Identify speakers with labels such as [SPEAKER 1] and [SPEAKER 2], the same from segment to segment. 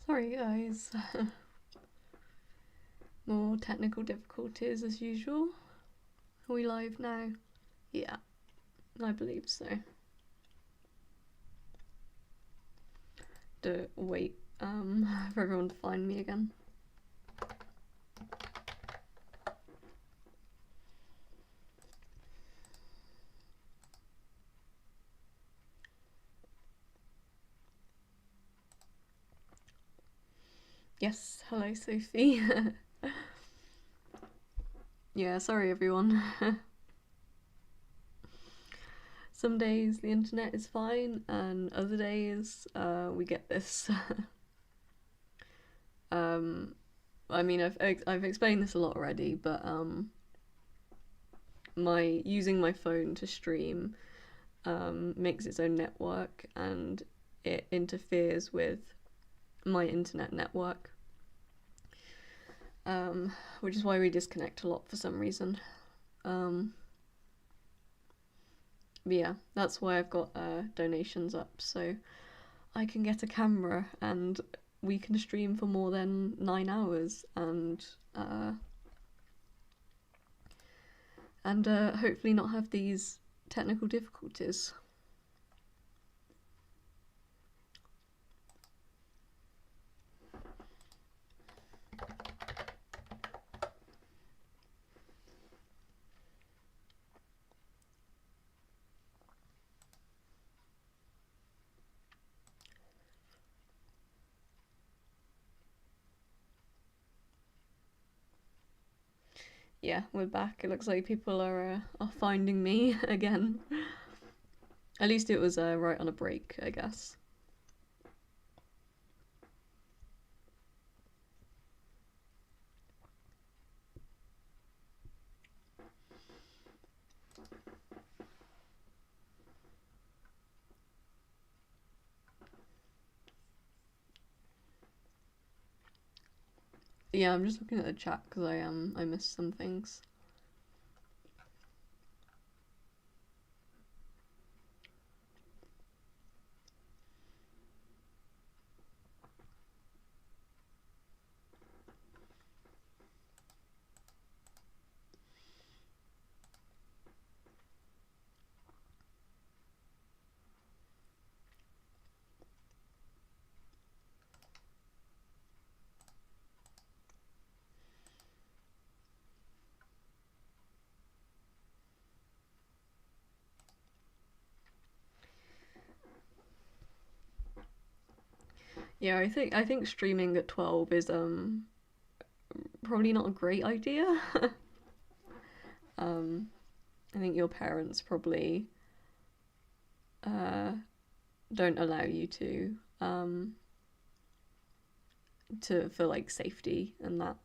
[SPEAKER 1] Sorry guys. More technical difficulties as usual. Are we live now? Yeah, I believe so. Wait for everyone to find me again. Yes, hello Sophie. Yeah, sorry everyone. Some days the internet is fine, and other days we get this. I mean, I've explained this a lot already, but using my phone to stream makes its own network, and it interferes with my internet network, which is why we disconnect a lot for some reason. But yeah, that's why I've got donations up, so I can get a camera and we can stream for more than 9 hours and hopefully not have these technical difficulties. Yeah, we're back. It looks like people are finding me again. At least it was right on a break, I guess. Yeah, I'm just looking at the chat because I missed some things. Yeah, I think streaming at 12 is probably not a great idea. I think your parents probably don't allow you to for like safety and that.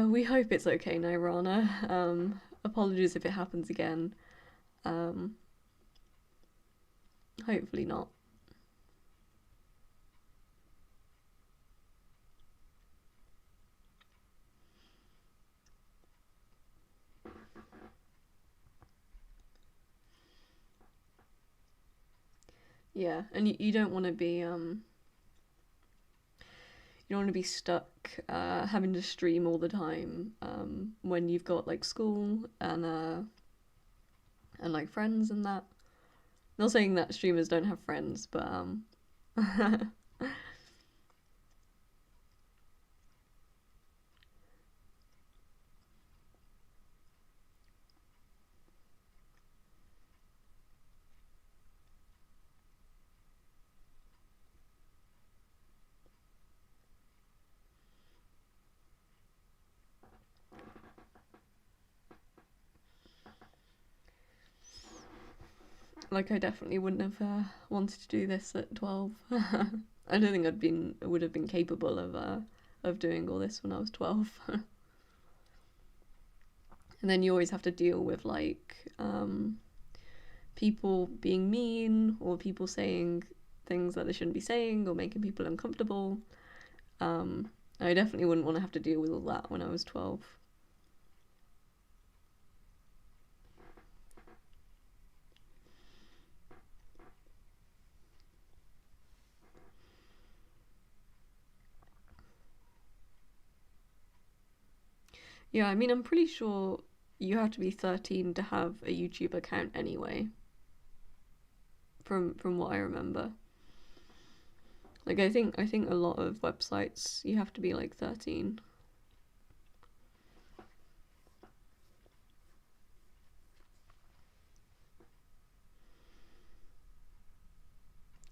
[SPEAKER 1] We hope it's okay now, Rana. Apologies if it happens again. Hopefully not. Yeah, and you don't want to be you don't want to be stuck having to stream all the time when you've got like school and like friends and that. Not saying that streamers don't have friends, but like I definitely wouldn't have wanted to do this at 12. I don't think would have been capable of doing all this when I was 12. And then you always have to deal with like people being mean or people saying things that they shouldn't be saying or making people uncomfortable. I definitely wouldn't want to have to deal with all that when I was 12. Yeah, I mean, I'm pretty sure you have to be 13 to have a YouTube account anyway. From what I remember. Like I think a lot of websites you have to be like 13.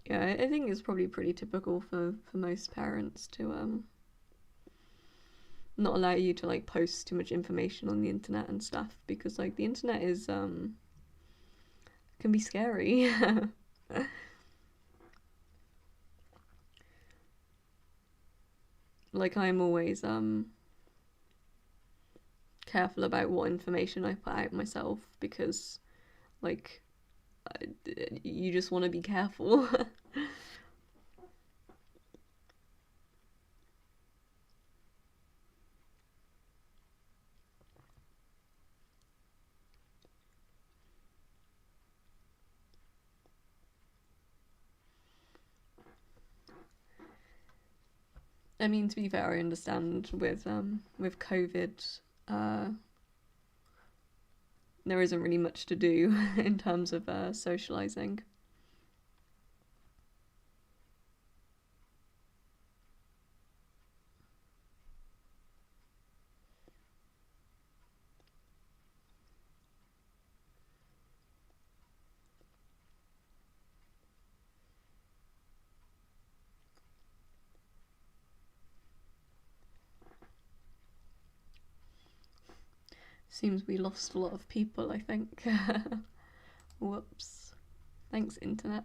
[SPEAKER 1] Yeah, I think it's probably pretty typical for most parents to not allow you to like post too much information on the internet and stuff, because like the internet is can be scary. Like I'm always careful about what information I put out myself, because like you just want to be careful. I mean, to be fair, I understand with COVID, there isn't really much to do in terms of socializing. Seems we lost a lot of people, I think. Whoops. Thanks, internet.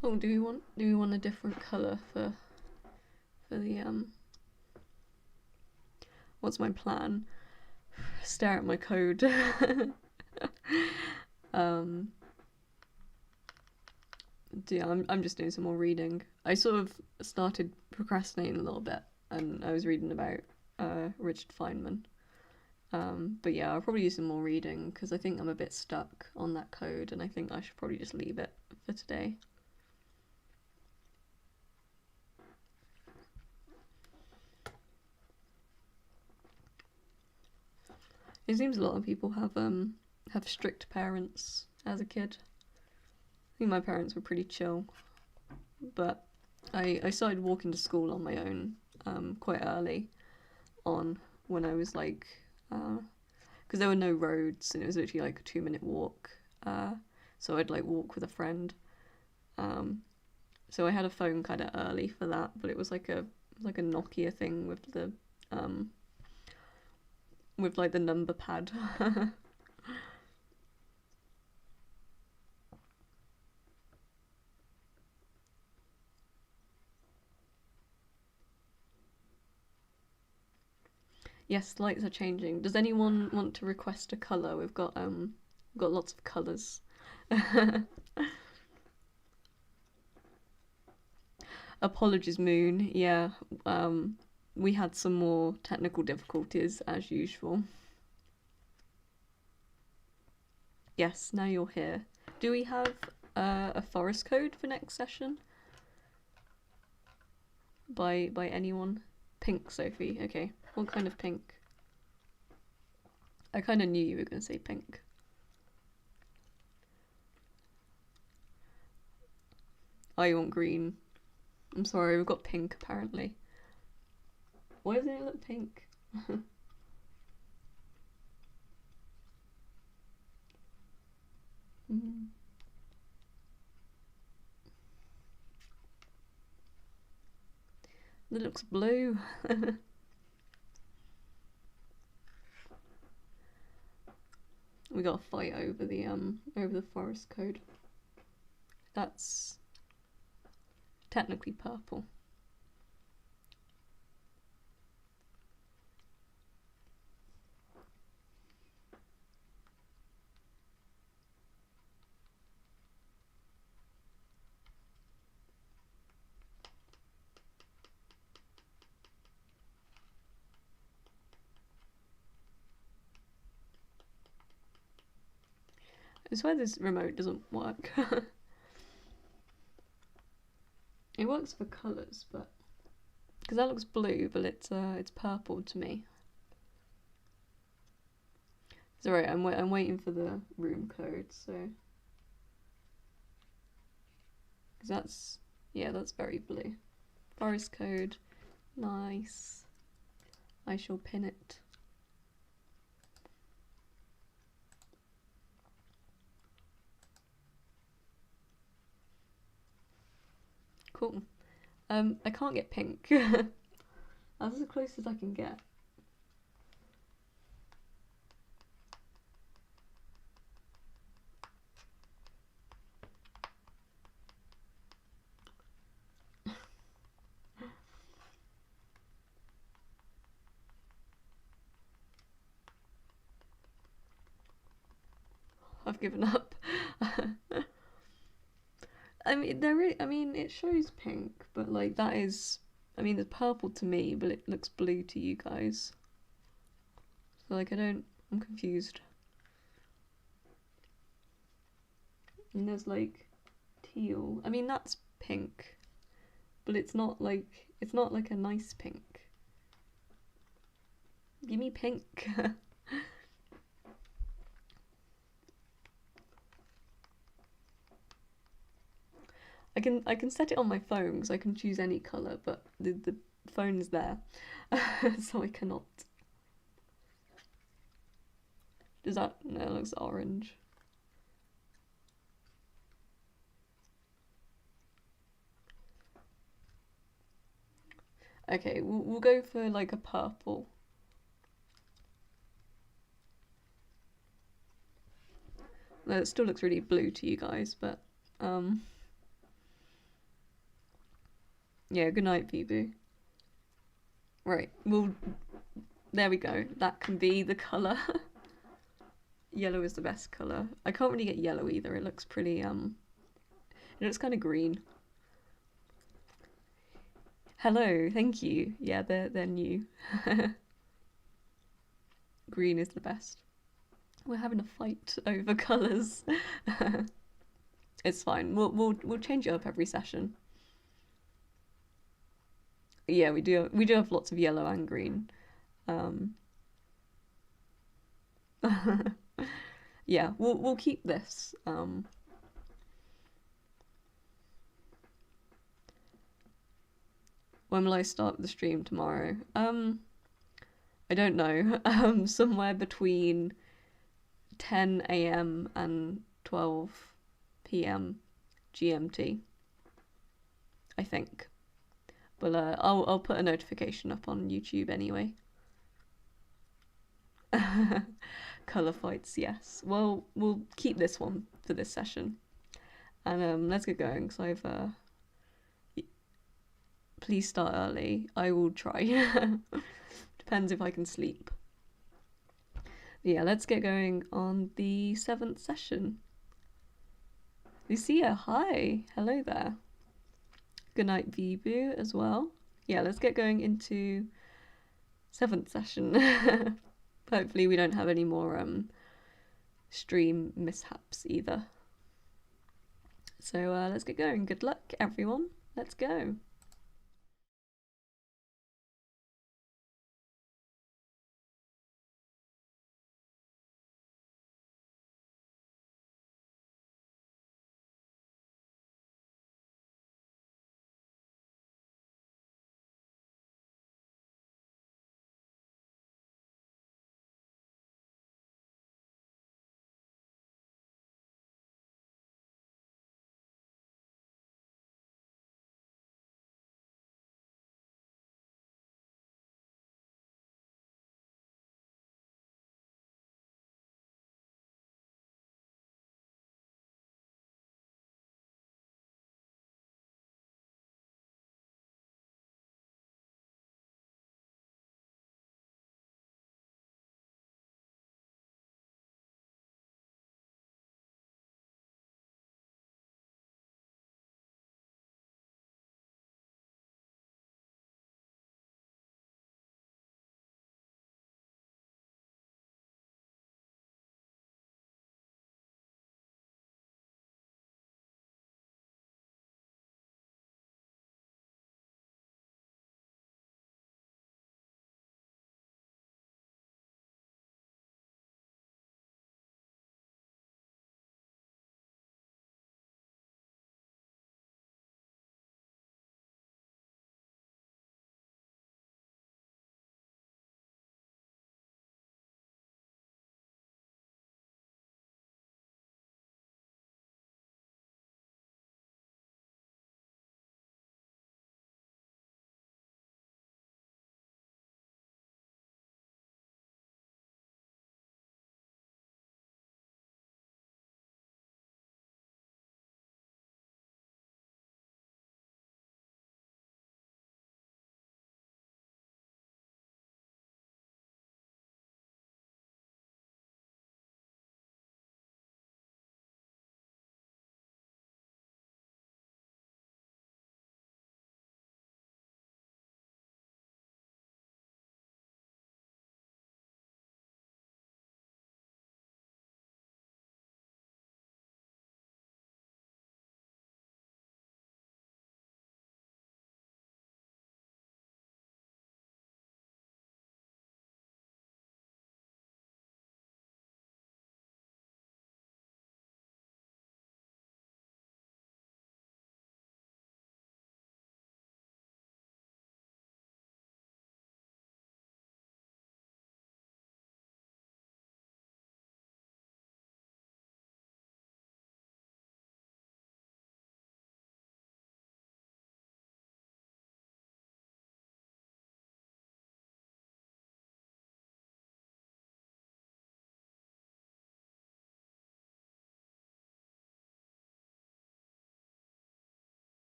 [SPEAKER 1] Oh, do we want a different colour for the what's my plan? Stare at my code. um yeah, I'm just doing some more reading. I sort of started procrastinating a little bit, and I was reading about Richard Feynman. But yeah, I'll probably do some more reading because I think I'm a bit stuck on that code, and I think I should probably just leave it for today. It seems a lot of people have strict parents as a kid. I think my parents were pretty chill, but I started walking to school on my own quite early on, when I was like, because there were no roads and it was literally like a 2 minute walk. So I'd like walk with a friend. So I had a phone kind of early for that, but it was like a Nokia thing um with like the number pad. Yes, lights are changing. Does anyone want to request a colour? We've got lots of colours. Apologies, Moon. Yeah, we had some more technical difficulties as usual. Yes, now you're here. Do we have a forest code for next session? By anyone? Pink, Sophie. Okay. What kind of pink? I kind of knew you were going to say pink. I want green. I'm sorry, we've got pink apparently. Why doesn't it look pink? Mm. It looks blue. We got a fight over the forest code. That's technically purple. I swear this remote doesn't work. It works for colours, but because that looks blue, but it's purple to me. It's alright. I'm waiting for the room code, so because that's very blue. Forest code, nice. I shall pin it. Cool. I can't get pink. That's as close as I can get. I've given up. I mean, it shows pink, but like that is, I mean, it's purple to me, but it looks blue to you guys. So like, I'm confused. And there's like teal. I mean, that's pink, but it's not like a nice pink. Give me pink. I can set it on my phone because I can choose any color, but the phone is there, so I cannot. Does that? No, it looks orange. Okay, we'll go for like a purple. No, it still looks really blue to you guys, but yeah, good night, Boo. Right, well, there we go. That can be the colour. Yellow is the best colour. I can't really get yellow either. It looks pretty, it looks kind of green. Hello, thank you. Yeah, they're new. Green is the best. We're having a fight over colours. It's fine. We'll change it up every session. Yeah, we do have lots of yellow and green. Yeah, we'll keep this. When will I start the stream tomorrow? I don't know. Somewhere between 10 a.m. and 12 p.m. GMT, I think. But I'll put a notification up on YouTube anyway. Colour fights, yes. Well, we'll keep this one for this session. And let's get going, because I've please start early. I will try. Depends if I can sleep. Yeah, let's get going on the 7th session. Lucia, hi. Hello there. Good night, Vibu, as well. Yeah, let's get going into 7th session. Hopefully we don't have any more stream mishaps either. So let's get going. Good luck, everyone. Let's go.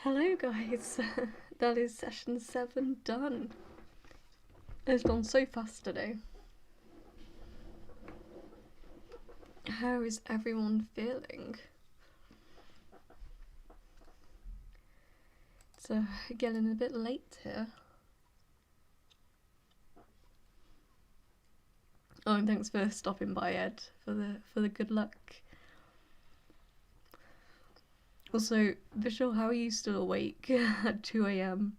[SPEAKER 1] Hello guys, that is session 7 done. It's gone so fast today. How is everyone feeling? It's getting a bit late here. Oh, and thanks for stopping by, Ed, for the good luck. Also, Vishal, how are you still awake at 2 a.m?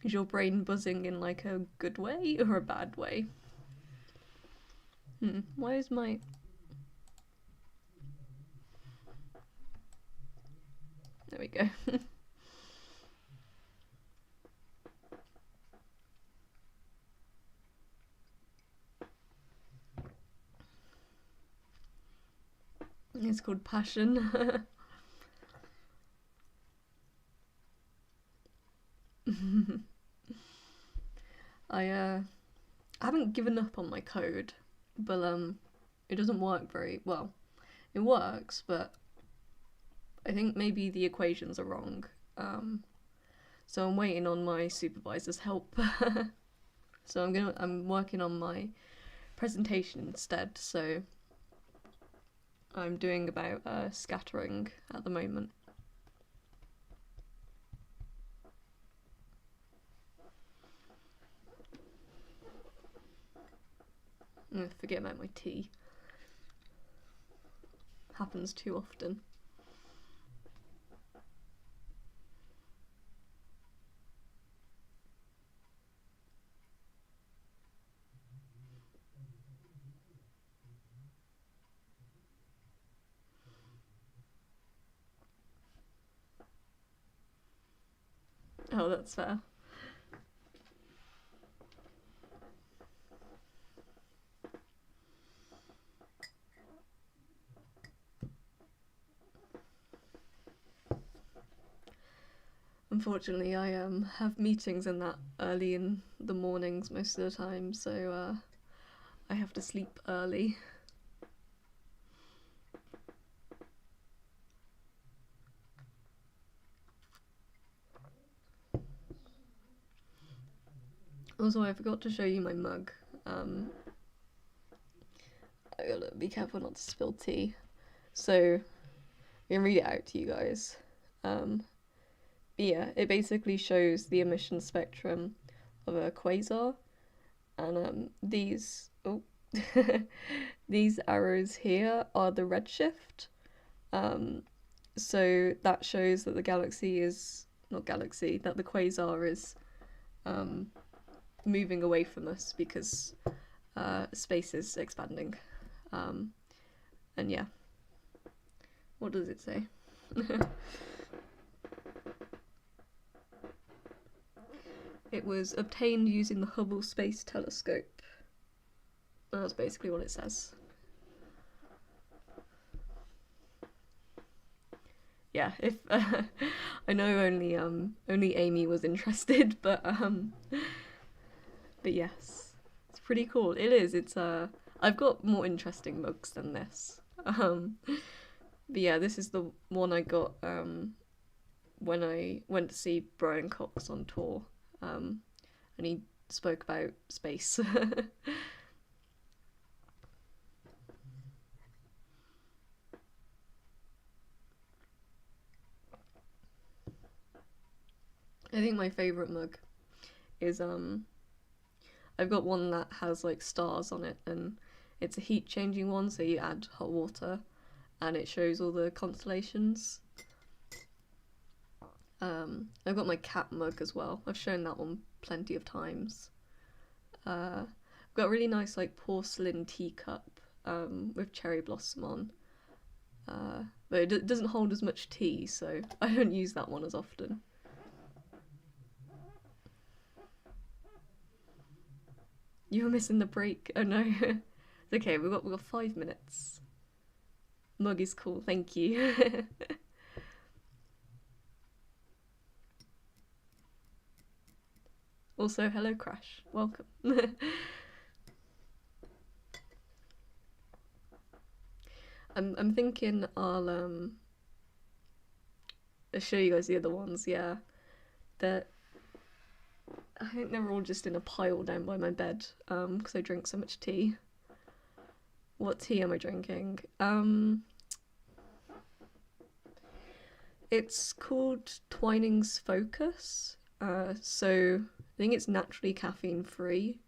[SPEAKER 1] Is your brain buzzing in like a good way or a bad way? Why is my... There we go. It's called passion. I haven't given up on my code, but it doesn't work very well. It works, but I think maybe the equations are wrong. So I'm waiting on my supervisor's help. So I'm working on my presentation instead. So I'm doing about scattering at the moment. I'm gonna forget about my tea. Happens too often. Oh, that's fair. Unfortunately, I have meetings in that early in the mornings most of the time, so I have to sleep early. Also, I forgot to show you my mug. I gotta be careful not to spill tea. So, I can read it out to you guys. But yeah, it basically shows the emission spectrum of a quasar, and these these arrows here are the redshift. So that shows that the galaxy is that the quasar is moving away from us because space is expanding. And yeah, what does it say? It was obtained using the Hubble Space Telescope. That's basically what it says. Yeah, if I know only Amy was interested, but yes, it's pretty cool. It is. It's I've got more interesting mugs than this. But yeah, this is the one I got when I went to see Brian Cox on tour, and he spoke about space. I think my favourite mug is I've got one that has like stars on it, and it's a heat changing one, so you add hot water and it shows all the constellations. I've got my cat mug as well. I've shown that one plenty of times. I've got a really nice like porcelain teacup with cherry blossom on, but it doesn't hold as much tea, so I don't use that one as often. You were missing the break. Oh no. It's okay, we've got 5 minutes. Mug is cool, thank you. Also, hello Crash, welcome. I'm thinking I'll show you guys the other ones. Yeah, they're I think they're all just in a pile down by my bed. Because I drink so much tea. What tea am I drinking? It's called Twining's Focus. So I think it's naturally caffeine free.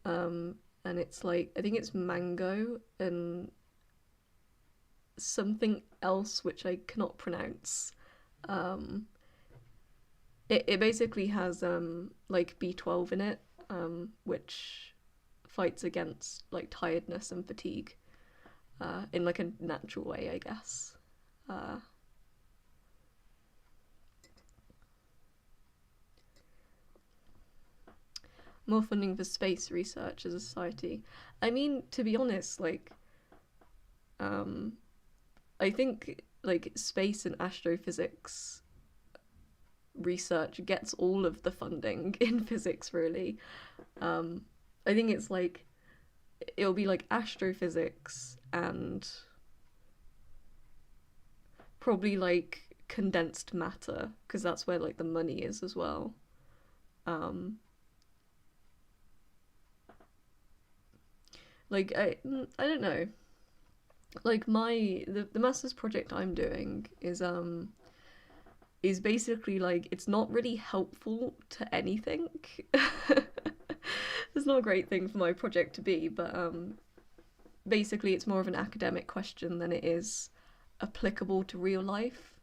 [SPEAKER 1] And it's like I think it's mango and something else which I cannot pronounce. Um, it basically has like B12 in it, which fights against like tiredness and fatigue, in like a natural way, I guess. Uh, More funding for space research as a society. I mean, to be honest, like, um, I think like space and astrophysics research gets all of the funding in physics, really. Um, I think it's like it'll be like astrophysics and probably like condensed matter because that's where like the money is as well. Um, like I don't know. Like the master's project I'm doing is basically like it's not really helpful to anything. It's not a great thing for my project to be, but basically it's more of an academic question than it is applicable to real life.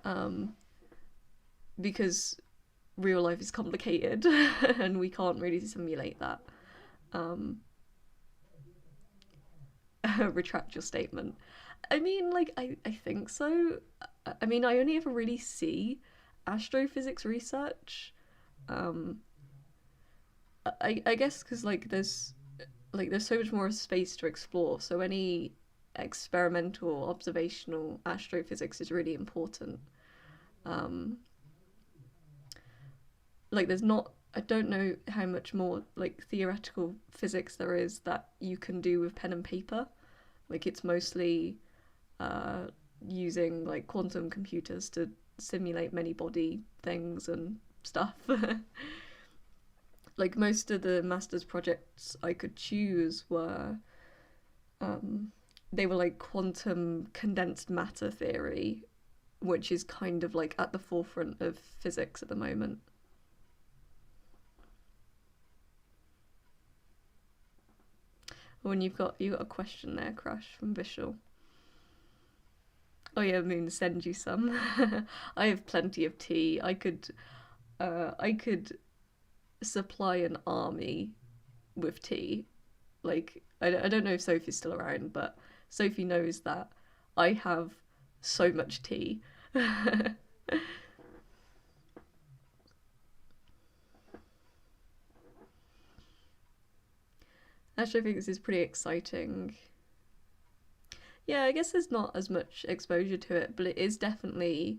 [SPEAKER 1] Um, because real life is complicated and we can't really simulate that. Um, Retract your statement. I mean, like, I think so. I mean, I only ever really see astrophysics research. Um, I guess because there's so much more space to explore. So any experimental, observational astrophysics is really important. Um, like there's not. I don't know how much more like theoretical physics there is that you can do with pen and paper. Like it's mostly uh, using like quantum computers to simulate many body things and stuff. Like most of the master's projects I could choose were um, they were like quantum condensed matter theory, which is kind of like at the forefront of physics at the moment. When you got a question there, Crush from Vishal. Oh yeah, Moon, send you some. I have plenty of tea. I could supply an army with tea. Like I don't know if Sophie's still around, but Sophie knows that I have so much tea. Astrophysics is pretty exciting. Yeah, I guess there's not as much exposure to it, but it is definitely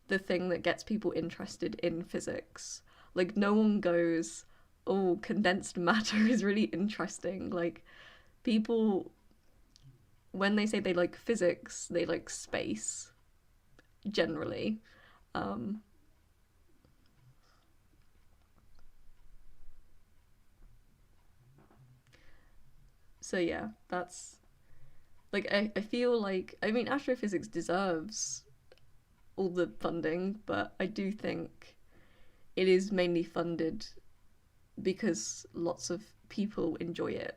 [SPEAKER 1] the thing that gets people interested in physics. Like, no one goes, oh, condensed matter is really interesting. Like, people, when they say they like physics, they like space, generally. Um, so yeah, that's like I feel like I mean astrophysics deserves all the funding, but I do think it is mainly funded because lots of people enjoy it.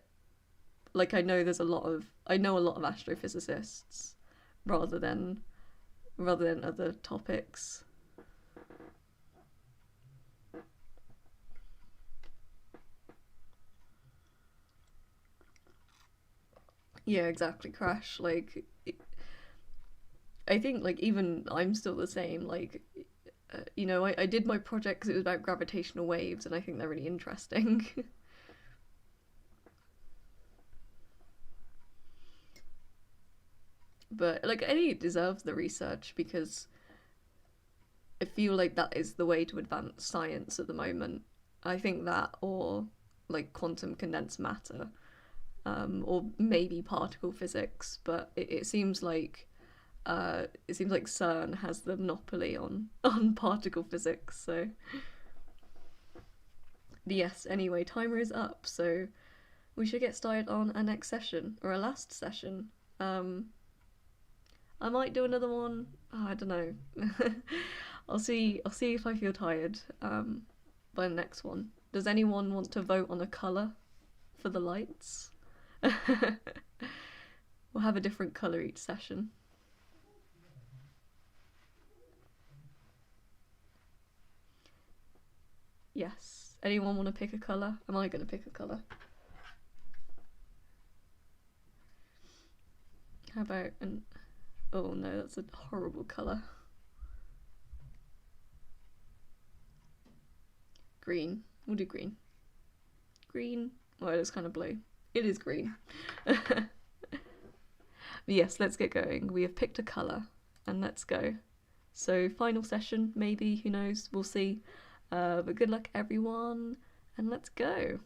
[SPEAKER 1] Like I know a lot of astrophysicists rather than other topics. Yeah, exactly, Crash. Like I think like even I'm still the same. Like I did my project because it was about gravitational waves, and I think they're really interesting. But like I think it deserves the research because I feel like that is the way to advance science at the moment. I think that or like quantum condensed matter, or maybe particle physics, but it seems like it seems like CERN has the monopoly on particle physics. So yes, anyway, timer is up, so we should get started on our next session, or our last session. I might do another one. Oh, I don't know. I'll see if I feel tired by the next one. Does anyone want to vote on a colour for the lights? We'll have a different colour each session. Yes. Anyone want to pick a colour? Am I going to pick a colour? How about an... Oh no, that's a horrible colour. Green. We'll do green. Green. Well, it is kind of blue. It is green. Yes, let's get going. We have picked a colour and let's go. So final session, maybe, who knows, we'll see. But good luck everyone, and let's go.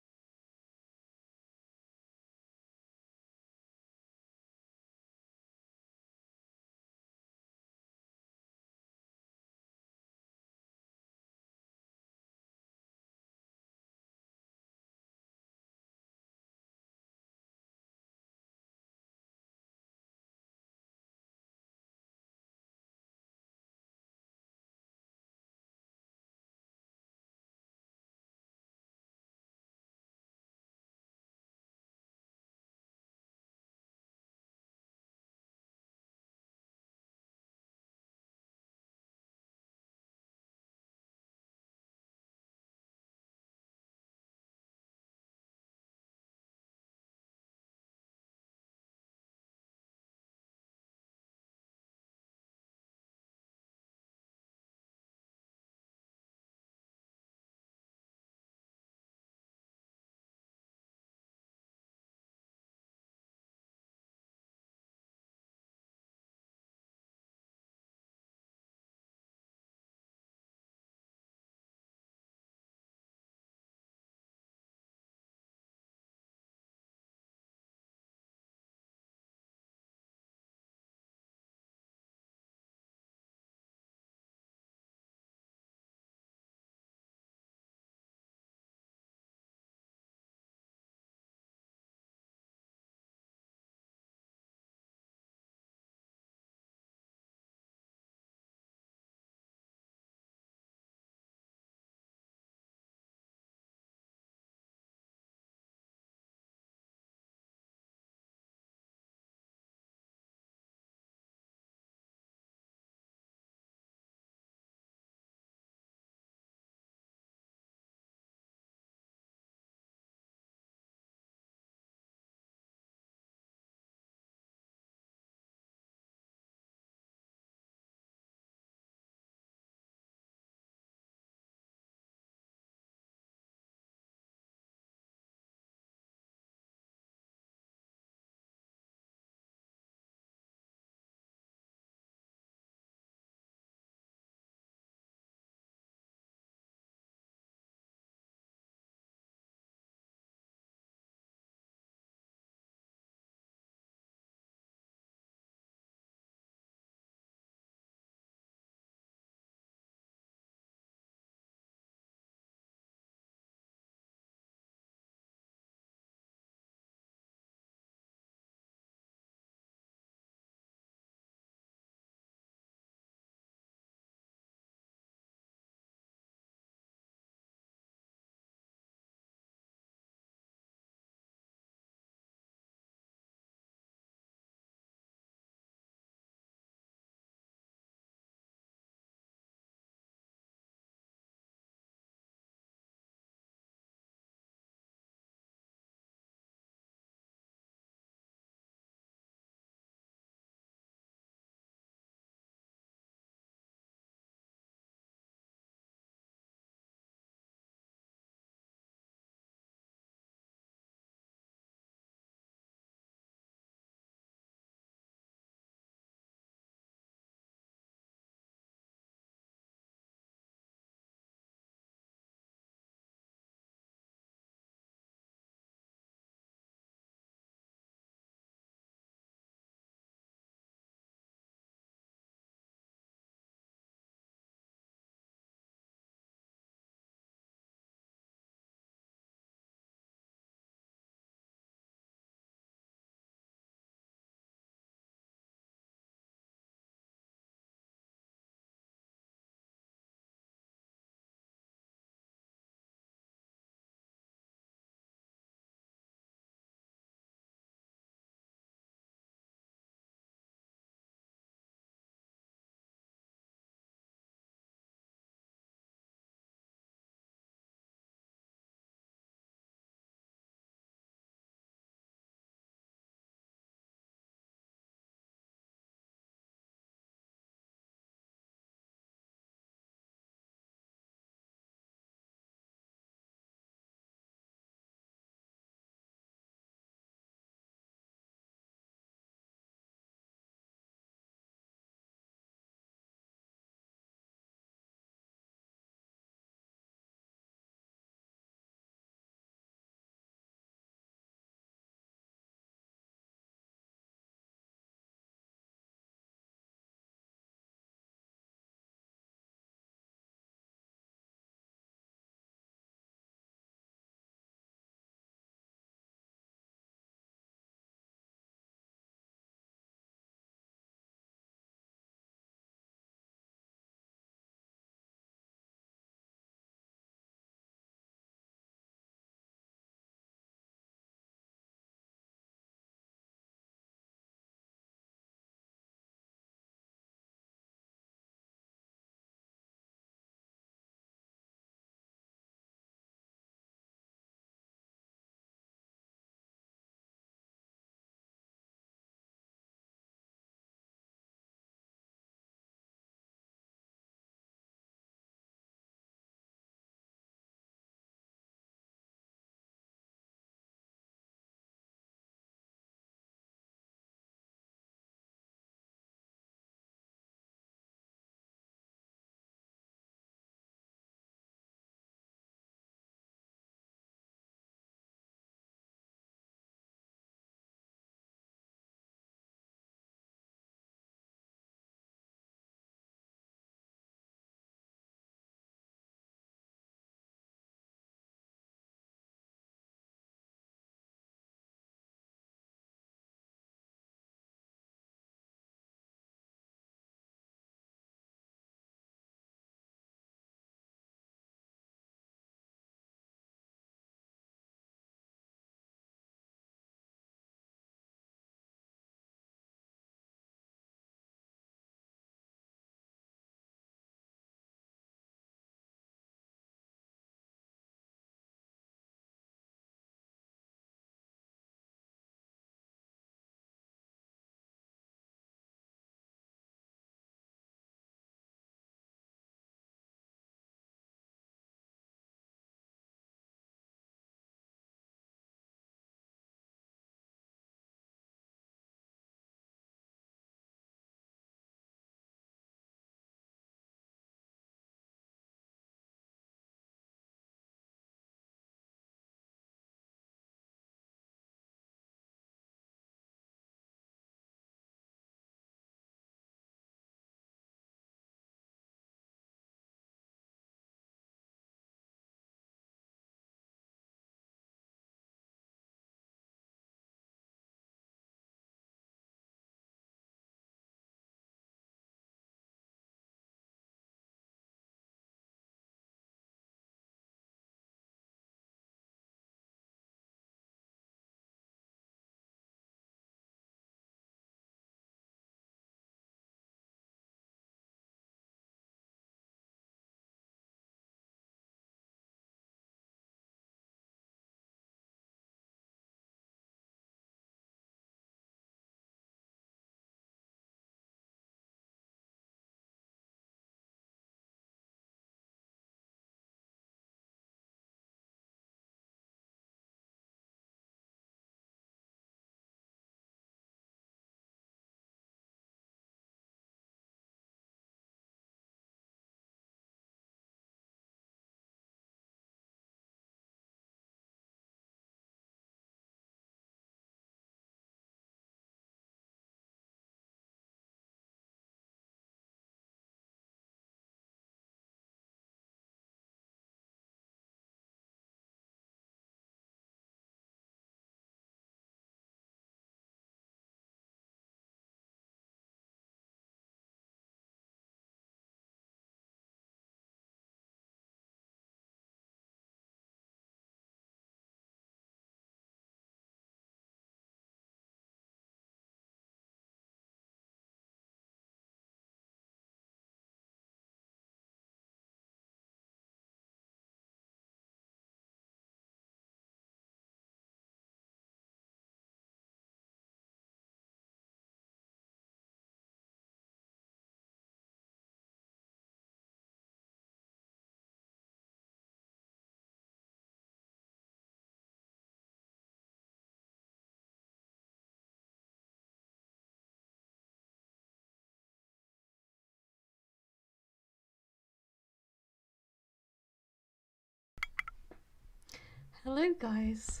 [SPEAKER 1] Hello guys,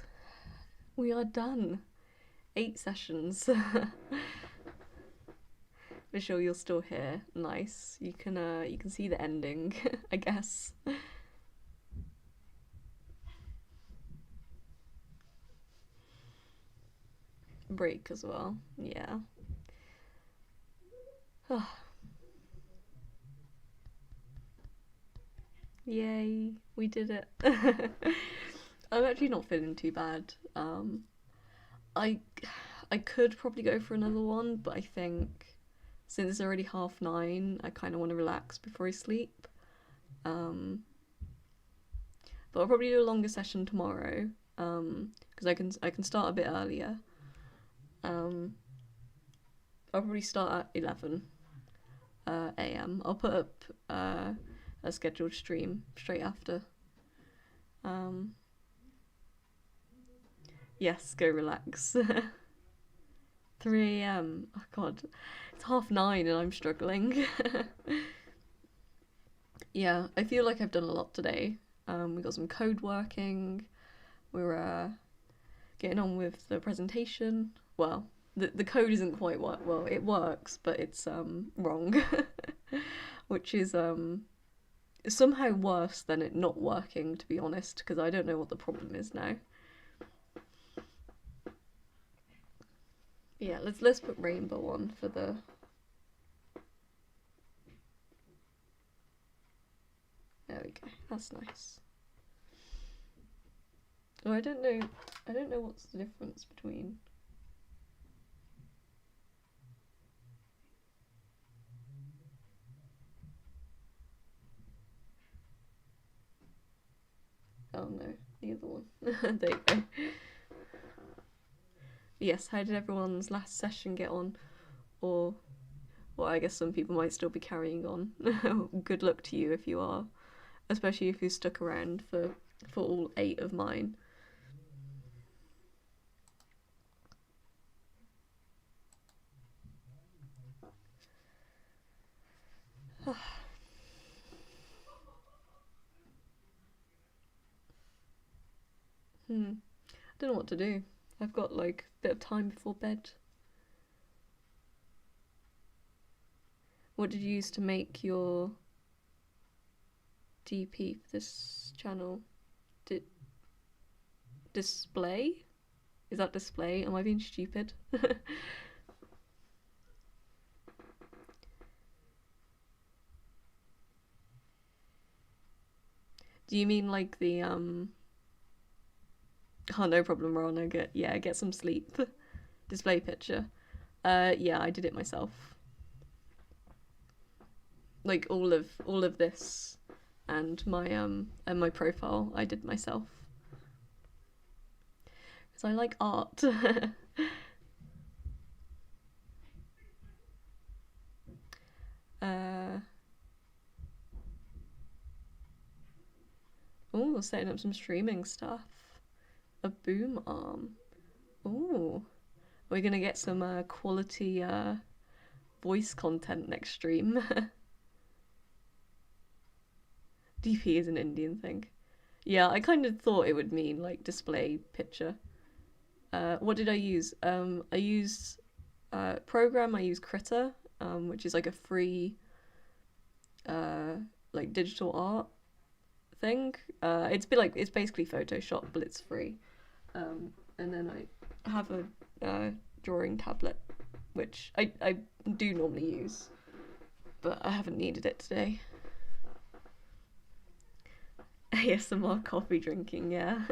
[SPEAKER 1] we are done. 8 sessions. For sure you're still here. Nice. You can see the ending, I guess. Break as well. Yeah. Yay, we did it. I'm actually not feeling too bad. I I could probably go for another one, but I think since it's already 9:30, I kind of want to relax before I sleep. But I'll probably do a longer session tomorrow. Because I can start a bit earlier. I'll probably start at 11 a.m. I'll put up a scheduled stream straight after. Yes, go relax. 3 a.m. Oh god, it's 9:30 and I'm struggling. Yeah, I feel like I've done a lot today. We got some code working. We're getting on with the presentation. Well, the code isn't quite well. It works, but it's wrong, which is somehow worse than it not working. To be honest, because I don't know what the problem is now. Yeah, let's put rainbow on for the. There we go. That's nice. Oh, I don't know what's the difference between. Oh no, the other one. There you go. Yes, how did everyone's last session get on? Or, well, I guess some people might still be carrying on. Good luck to you if you are, especially if you stuck around for all 8 of mine. I don't know what to do. I've got like a bit of time before bed. What did you use to make your DP for this channel? Display? Is that display? Am I being stupid? Do you mean like the Oh, no problem, Ron. Get some sleep. Display picture. Yeah, I did it myself. Like all of this and my profile, I did myself. Because I like art. Oh, setting up some streaming stuff. A boom arm. Oh, we're gonna get some quality voice content next stream. DP is an Indian thing. Yeah, I kind of thought it would mean like display picture. What did I use? I used program. I use Critter, which is like a free like digital art thing. It's basically Photoshop, but it's free. And then I have a drawing tablet, which I do normally use, but I haven't needed it today. ASMR coffee drinking, yeah.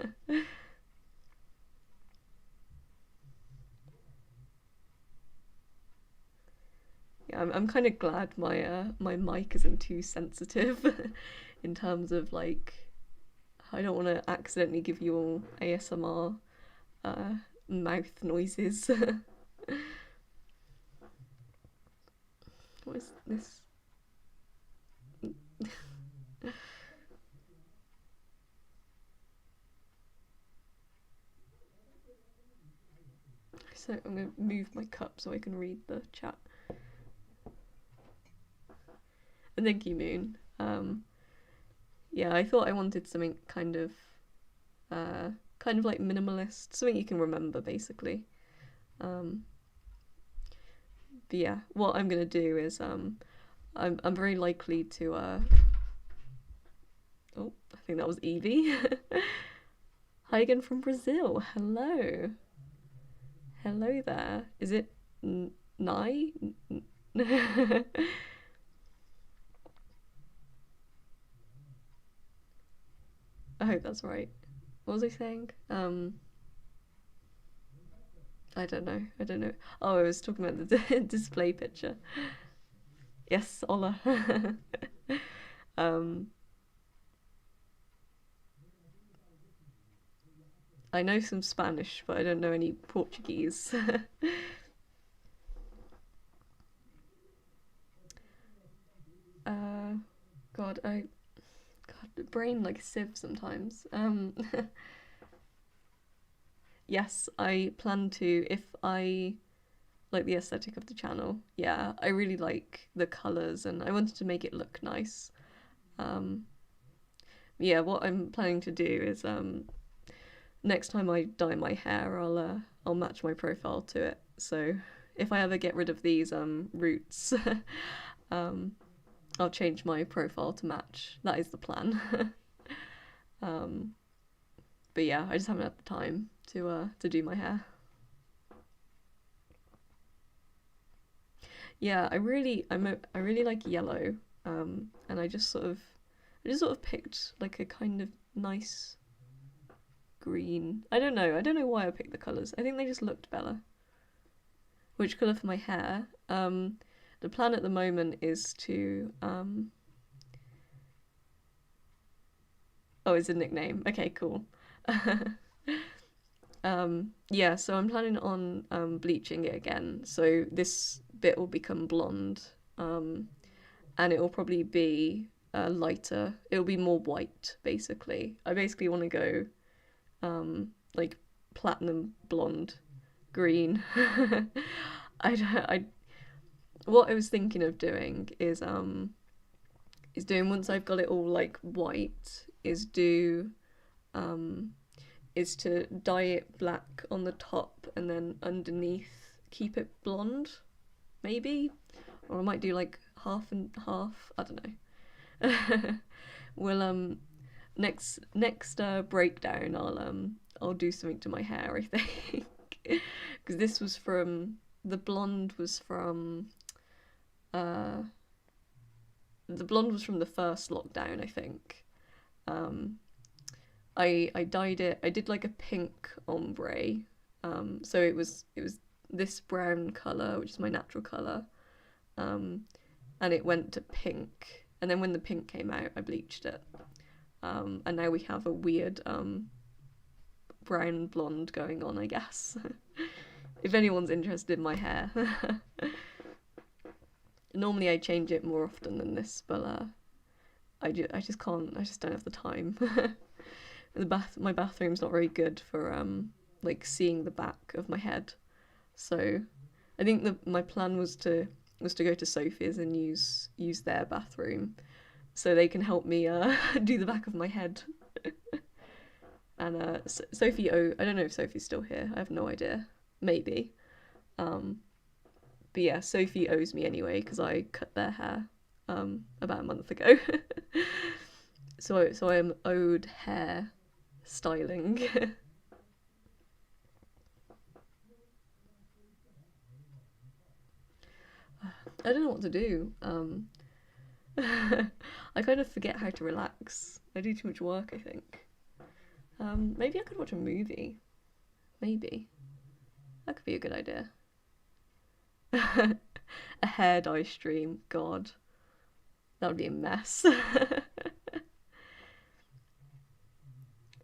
[SPEAKER 1] Yeah, I'm kind of glad my mic isn't too sensitive in terms of like I don't want to accidentally give you all ASMR mouth noises. What is this? So I'm going to move my cup so I can read the chat. And thank you, Moon. Yeah, I thought I wanted something kind of kind of like minimalist, something you can remember basically. Um, but yeah, what I'm gonna do is I'm very likely to oh, I think that was Evie. Hi again from Brazil. Hello. Hello there. Is it Nai? I hope that's right. What was I saying? I don't know. I don't know. Oh, I was talking about the display picture. Yes, hola. um, I know some Spanish, but I don't know any Portuguese. uh, God, the brain like a sieve sometimes. Yes, I plan to if I like the aesthetic of the channel. Yeah, I really like the colors, and I wanted to make it look nice. Um, yeah, what I'm planning to do is next time I dye my hair, I'll match my profile to it. So if I ever get rid of these roots, um, I'll change my profile to match. That is the plan. um, but yeah, I just haven't had the time to do my hair. Yeah, I really like yellow, and I just sort of picked like a kind of nice green. I don't know why I picked the colours. I think they just looked better. Which colour for my hair? The plan at the moment is to oh, it's a nickname. Okay, cool. Yeah, so I'm planning on bleaching it again. So this bit will become blonde, and it will probably be lighter. It'll be more white, basically. I basically want to go like platinum blonde, green. I what I was thinking of doing is doing once I've got it all like white um is to dye it black on the top and then underneath keep it blonde, maybe, or I might do like half and half. I don't know. We'll next breakdown I'll do something to my hair, I think, because this was from the blonde was from uh the blonde was from the first lockdown, I think. um I dyed it. I did like a pink ombre. So it was this brown color, which is my natural color. And it went to pink. And then when the pink came out, I bleached it. And now we have a weird brown blonde going on, I guess. If anyone's interested in my hair. Normally I change it more often than this, but I just can't. I just don't have the time. My bathroom's not very good for like seeing the back of my head, so I think my plan was to go to Sophie's and use their bathroom so they can help me do the back of my head. And Sophie, oh, I don't know if Sophie's still here. I have no idea. Maybe. But yeah, Sophie owes me anyway because I cut their hair about a month ago. So I am owed hair styling. I don't know what to do. I kind of forget how to relax. I do too much work, I think. Maybe I could watch a movie. Maybe. That could be a good idea. A hair dye stream. God. That would be a mess.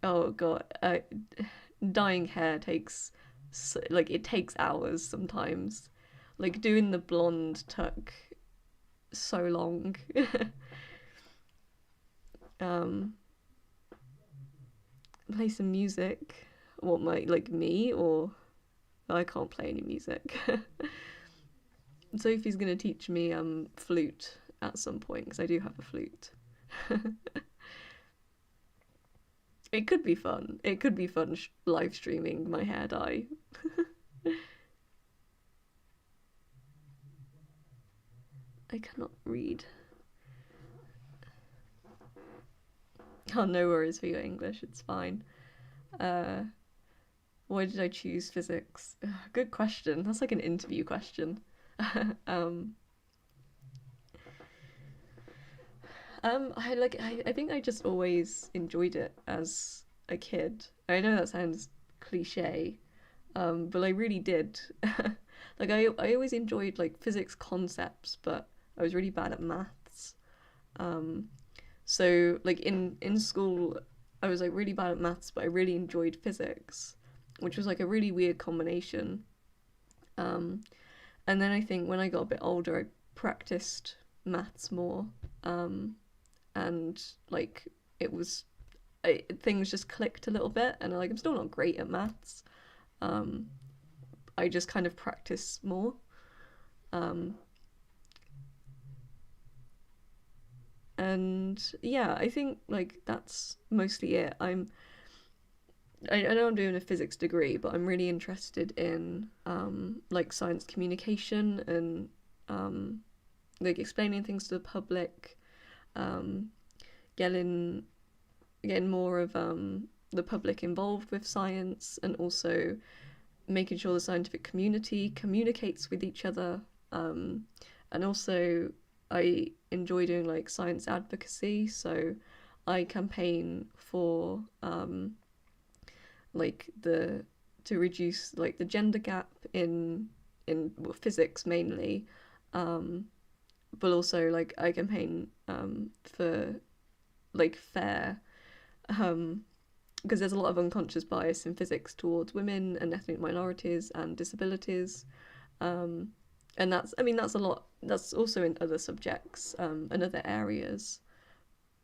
[SPEAKER 1] Oh god. Dyeing hair takes like it takes hours sometimes. Like doing the blonde took so long. um Play some music. What, my like me, or I can't play any music. Sophie's gonna teach me flute at some point because I do have a flute. It could be fun. It could be fun live streaming my hair dye. I cannot read. Oh, no worries for your English. It's fine. Uh, why did I choose physics? Ugh, good question. That's like an interview question. um, I think I just always enjoyed it as a kid. I know that sounds cliche, but I really did. Like I always enjoyed like physics concepts, but I was really bad at maths. Um, so like in school, I was like really bad at maths, but I really enjoyed physics, which was like a really weird combination. Um, and then I think when I got a bit older, I practiced maths more, um, and like it was things just clicked a little bit, and like I'm still not great at maths. Um, I just kind of practice more. Um, and yeah, I think like that's mostly it. I know I'm doing a physics degree, but I'm really interested in like science communication and um, like explaining things to the public, um, getting getting more of the public involved with science, and also making sure the scientific community communicates with each other. Um, and also, I enjoy doing like science advocacy, so I campaign for like the to reduce like the gender gap in well, physics mainly, um, but also like I campaign for like fair um, because there's a lot of unconscious bias in physics towards women and ethnic minorities and disabilities. Um, and that's, I mean, that's a lot, that's also in other subjects and other areas.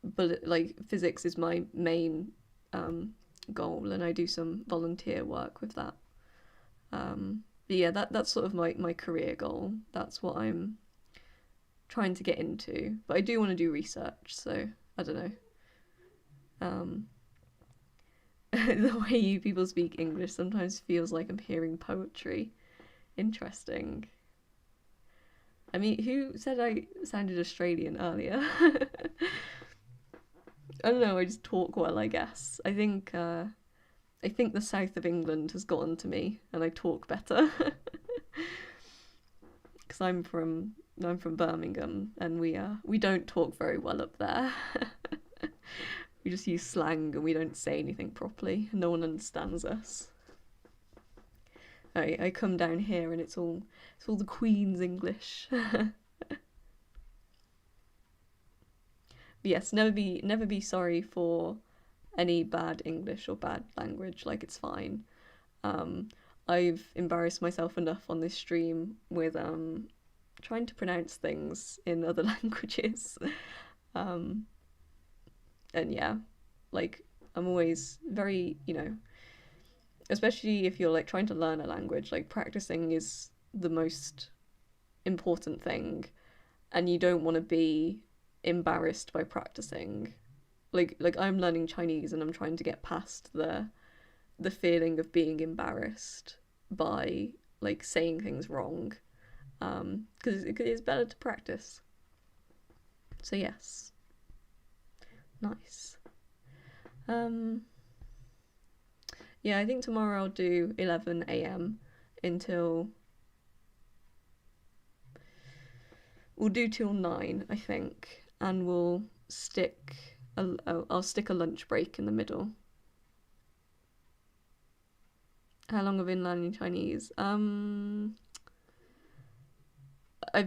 [SPEAKER 1] But like physics is my main um, goal, and I do some volunteer work with that. But yeah, that's sort of my career goal. That's what I'm trying to get into. But I do want to do research, so I don't know. Um, the way you people speak English sometimes feels like I'm hearing poetry. Interesting. I mean, who said I sounded Australian earlier? I don't know. I just talk well, I guess. I think the south of England has gotten to me, and I talk better because I'm from Birmingham, and we don't talk very well up there. We just use slang, and we don't say anything properly. No one understands us. I come down here, and it's all the Queen's English. Yes, never be sorry for any bad English or bad language. Like it's fine. Um, I've embarrassed myself enough on this stream with trying to pronounce things in other languages. Um, and yeah, like I'm always very, especially if you're like trying to learn a language, like practicing is the most important thing, and you don't want to be embarrassed by practicing. Like I'm learning Chinese, and I'm trying to get past the feeling of being embarrassed by like saying things wrong, because it's better to practice. So yes, nice. Um, yeah, I think tomorrow I'll do 11 a.m. until we'll do till 9, I think, and we'll stick I'll stick a lunch break in the middle. How long have I been learning Chinese? I've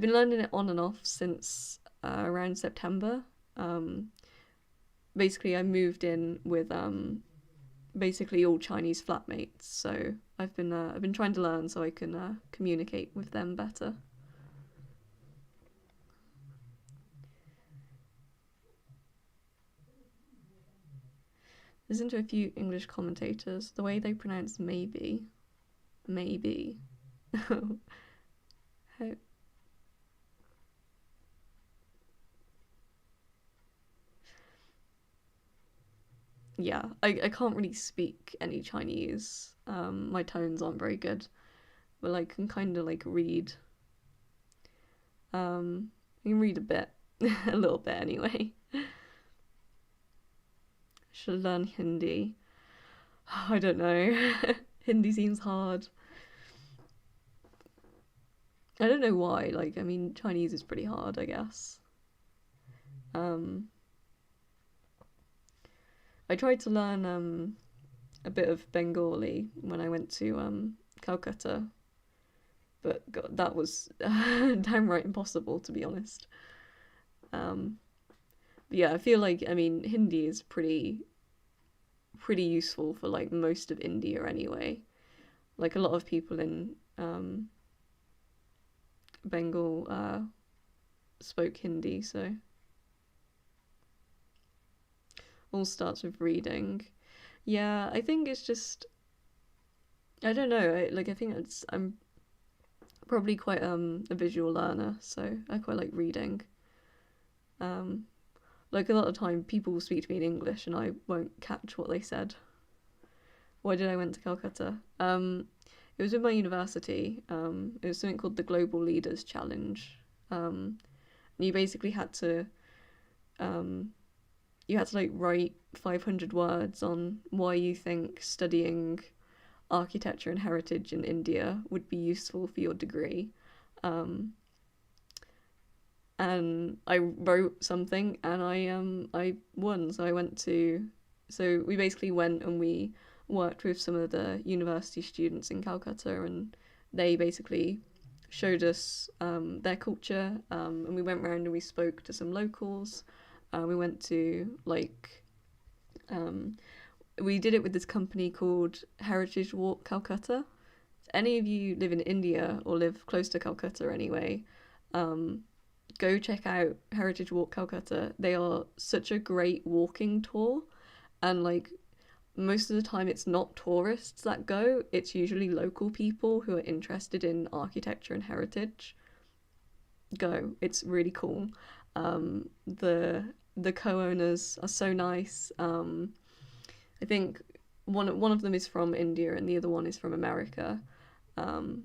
[SPEAKER 1] been learning it on and off since around September. Um, basically, I moved in with basically all Chinese flatmates, so I've been trying to learn so I can communicate with them better. Listen to a few English commentators. The way they pronounce maybe, maybe. How, yeah, I can't really speak any Chinese. My tones aren't very good, but I can kind of like read. I can read a bit, a little bit anyway. Should learn Hindi. I don't know. Hindi seems hard. I don't know why. Like, I mean, Chinese is pretty hard, I guess. Um, I tried to learn a bit of Bengali when I went to Calcutta, but God, that was downright impossible, to be honest. Um, but yeah, I feel like, I mean, Hindi is pretty useful for like most of India anyway. Like a lot of people in Bengal spoke Hindi, so all starts with reading. Yeah, I think it's just I don't know. I think I'm probably quite a visual learner, so I quite like reading. Um, like a lot of time, people will speak to me in English, and I won't catch what they said. Why did I went to Calcutta? It was with my university. It was something called the Global Leaders Challenge. And you basically um, you had to like write 500 words on why you think studying architecture and heritage in India would be useful for your degree. Um, and I wrote something and I won. So we basically went and we worked with some of the university students in Calcutta, and they basically showed us their culture, and we went around and we spoke to some locals. We went to like um, we did it with this company called Heritage Walk Calcutta. If any of you live in India or live close to Calcutta anyway, um, go check out Heritage Walk Calcutta. They are such a great walking tour, and like most of the time it's not tourists that go, it's usually local people who are interested in architecture and heritage. Go, it's really cool. The co-owners are so nice. I think one of them is from India and the other one is from America, um,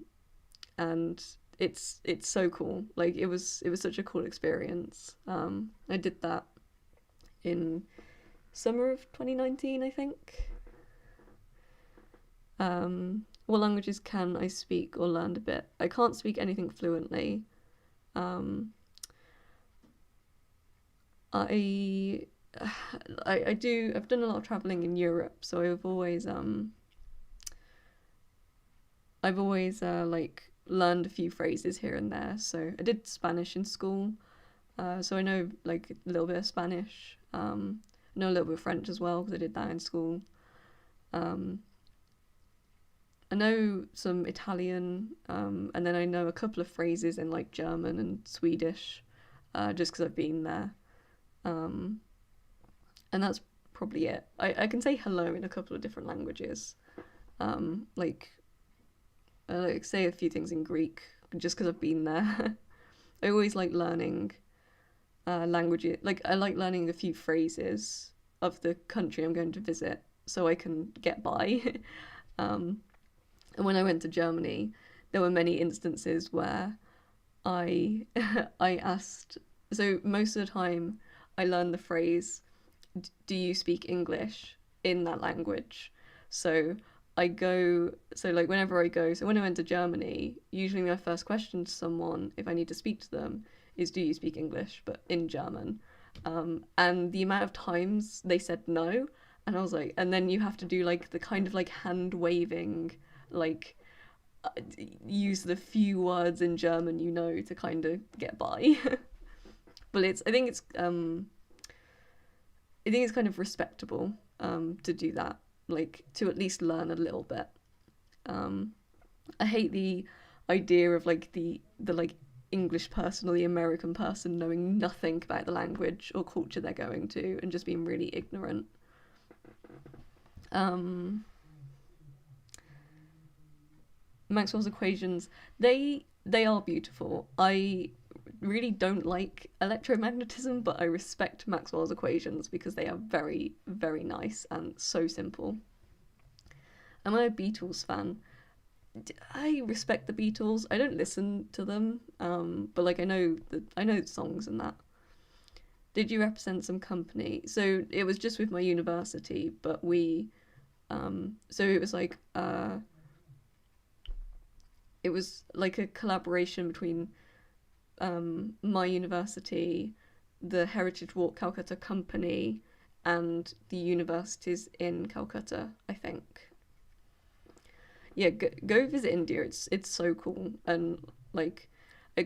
[SPEAKER 1] and it's so cool. Like it was such a cool experience. I did that in summer of 2019, I think. What languages can I speak or learn a bit? I can't speak anything fluently. Um, I, I do. I've done a lot of traveling in Europe, so I've always like learned a few phrases here and there. So I did Spanish in school, so I know like a little bit of Spanish. I know a little bit of French as well because I did that in school. Um, I know some Italian, and then I know a couple of phrases in like German and Swedish, just because I've been there. Um, and that's probably it. I can say hello in a couple of different languages. Like I like say a few things in Greek just because I've been there. I always like learning languages. Like I like learning a few phrases of the country I'm going to visit so I can get by. um, and when I went to Germany, there were many instances where I I asked. So most of the time, I learned the phrase, "Do you speak English?" in that language. So I go. So like whenever I go. So when I went to Germany, usually my first question to someone, if I need to speak to them, is, "Do you speak English?" But in German. And the amount of times they said no, and I was like, and then you have to do like the kind of like hand waving, like use the few words in German you know to kind of get by. But I think it's kind of respectable to do that, like to at least learn a little bit. Um, I hate the idea of like the like English person or the American person knowing nothing about the language or culture they're going to and just being really ignorant. Um, Maxwell's equations, they are beautiful. I really don't like electromagnetism, but I respect Maxwell's equations because they are very, very nice and so simple. Am I a Beatles fan? I respect the Beatles. I don't listen to them, but like I know songs and that. Did you represent some company? So it was just with my university, but so it was like a collaboration between my university, the Heritage Walk Calcutta Company, and the universities in Calcutta, I think. Yeah, go visit India. It's so cool, and like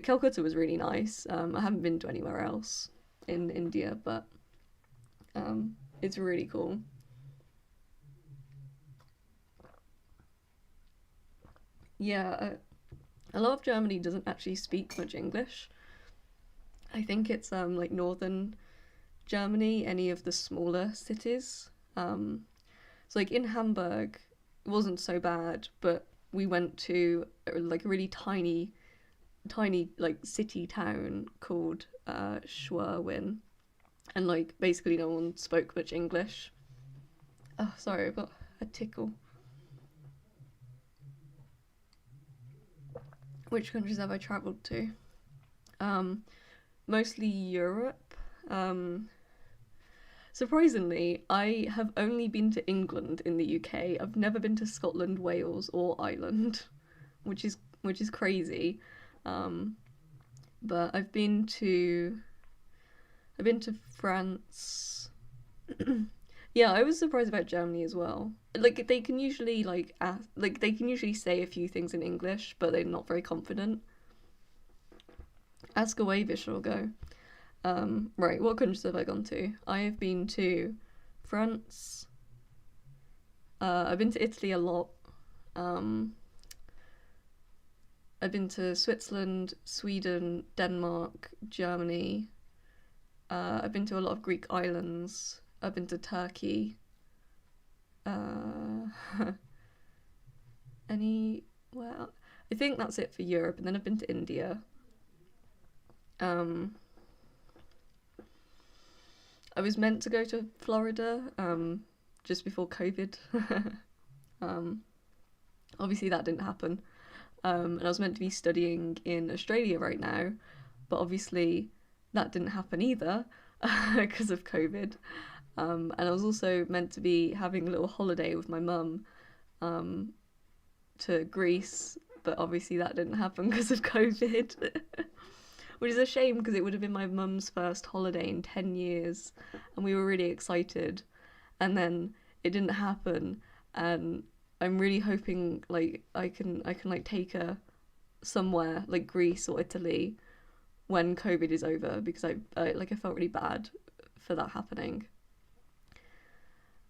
[SPEAKER 1] Calcutta was really nice. I haven't been to anywhere else in India, but it's really cool. Yeah, a lot of Germany doesn't actually speak much English. I think it's like northern Germany, any of the smaller cities. So like in Hamburg, it wasn't so bad, but we went to like a really tiny like city town called Schwerin, and like basically no one spoke much English. Oh, sorry, I've got a tickle. Which countries have I travelled to? Um, Mostly Europe. Um, Surprisingly, I have only been to England in the UK. I've never been to Scotland, Wales, or Ireland, which is crazy. Um, but I've been to France. Yeah, I was surprised about Germany as well. Like they can usually like they can usually say a few things in English, but they're not very confident. Ask away, Vish will go. Right, what countries have I gone to? I have been to France. I've been to Italy a lot. Um, I've been to Switzerland, Sweden, Denmark, Germany. I've been to a lot of Greek islands. I've been to Turkey. Uh, any well, I think that's it for Europe, and then I've been to India. Um, I was meant to go to Florida just before COVID. um, Obviously, that didn't happen. And I was meant to be studying in Australia right now, but obviously, that didn't happen either because of COVID. And I was also meant to be having a little holiday with my mum um, to Greece, but obviously, that didn't happen because of COVID. Which is a shame because it would have been my mum's first holiday in 10 years and we were really excited, and then it didn't happen, and I'm really hoping like I can like take her somewhere like Greece or Italy when COVID is over, because I felt really bad for that happening.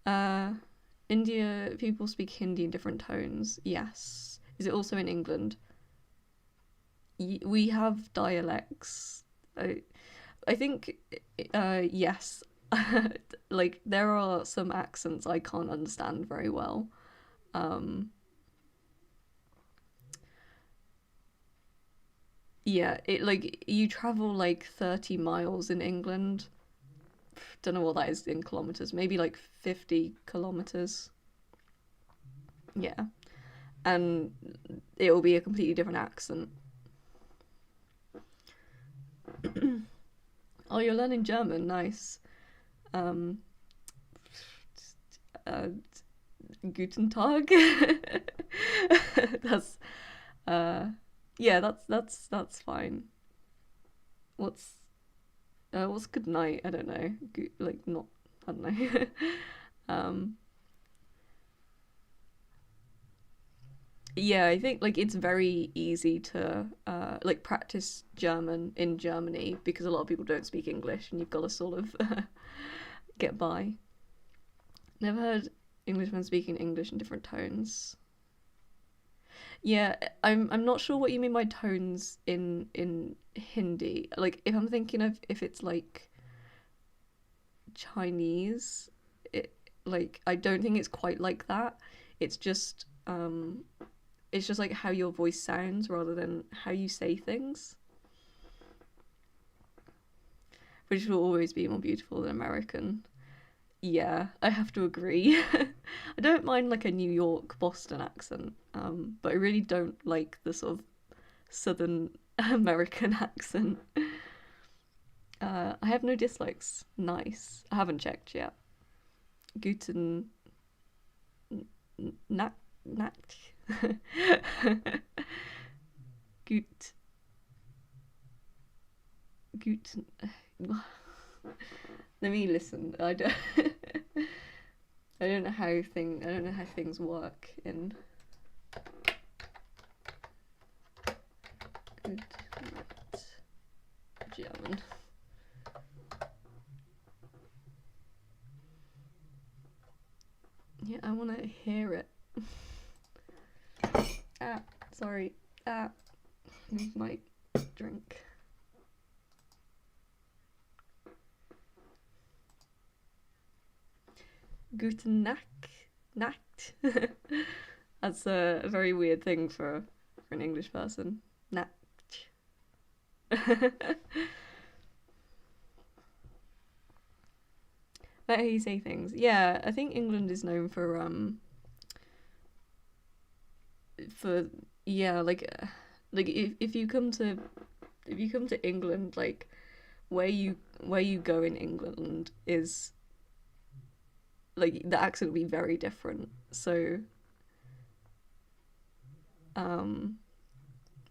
[SPEAKER 1] uh India, people speak Hindi in different tones, yes. Is it also in England? We have dialects. I think, yes. Like there are some accents I can't understand very well. Um, yeah, it like you travel like 30 miles in England. Don't know what that is in kilometers. Maybe like 50 kilometers. Yeah, and it will be a completely different accent. Oh, you're learning German. Nice. Um, uh, Guten Tag. That's uh yeah, that's fine. What's what's good night? I don't know. Like not I don't know. um yeah, I think like it's very easy to like practice German in Germany because a lot of people don't speak English and you've got to sort of get by. Never heard Englishmen speaking English in different tones. Yeah, I'm not sure what you mean by tones in Hindi. Like if I'm thinking of if it's like Chinese, it like I don't think it's quite like that. It's just it's just like how your voice sounds rather than how you say things. British will always be more beautiful than American. Yeah, I have to agree. I don't mind like a New York, Boston accent, but I really don't like the sort of Southern American accent. I have no dislikes. Nice. I haven't checked yet. Guten Nacht. Gut. Guten. Let me listen. I don't. I don't know how things work in good German. Yeah, I want to hear it. Sorry. Move my drink. Guten Nacht. That's a very weird thing for an English person. Nacht. That's how you say things. Yeah, I think England is known for yeah, like if you come to England, like where you go in England is like the accent will be very different. So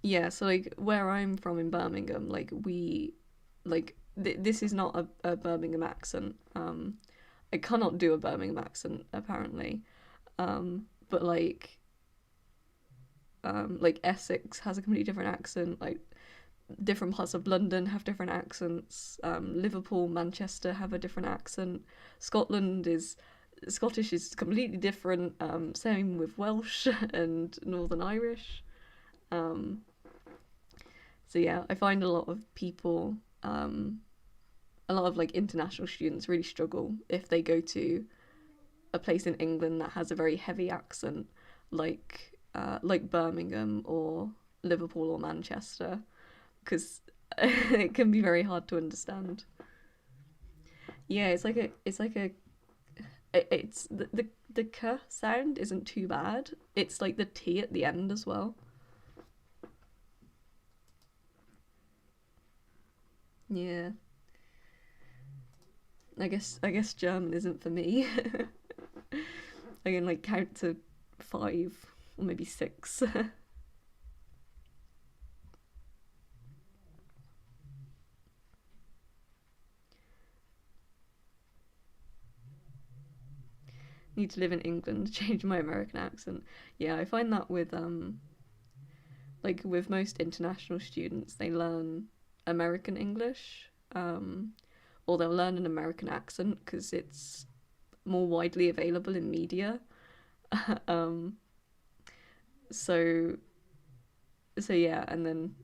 [SPEAKER 1] yeah, so like where I'm from in Birmingham, like we like this is not a Birmingham accent. I cannot do a Birmingham accent apparently. But like Essex has a completely different accent. Like different parts of London have different accents. Liverpool, Manchester have a different accent. Scottish is completely different. Same with Welsh and Northern Irish. Um, so yeah, I find a lot of people, a lot of like international students really struggle if they go to a place in England that has a very heavy accent, like Birmingham or Liverpool or Manchester, because it can be very hard to understand. Yeah, it's the k sound isn't too bad. It's like the t at the end as well. Yeah, I guess German isn't for me. I can like count to five or maybe six. Need to live in England to change my American accent. Yeah, I find that with like with most international students, they learn American English, or they'll learn an American accent because it's more widely available in media. um, so so yeah, and then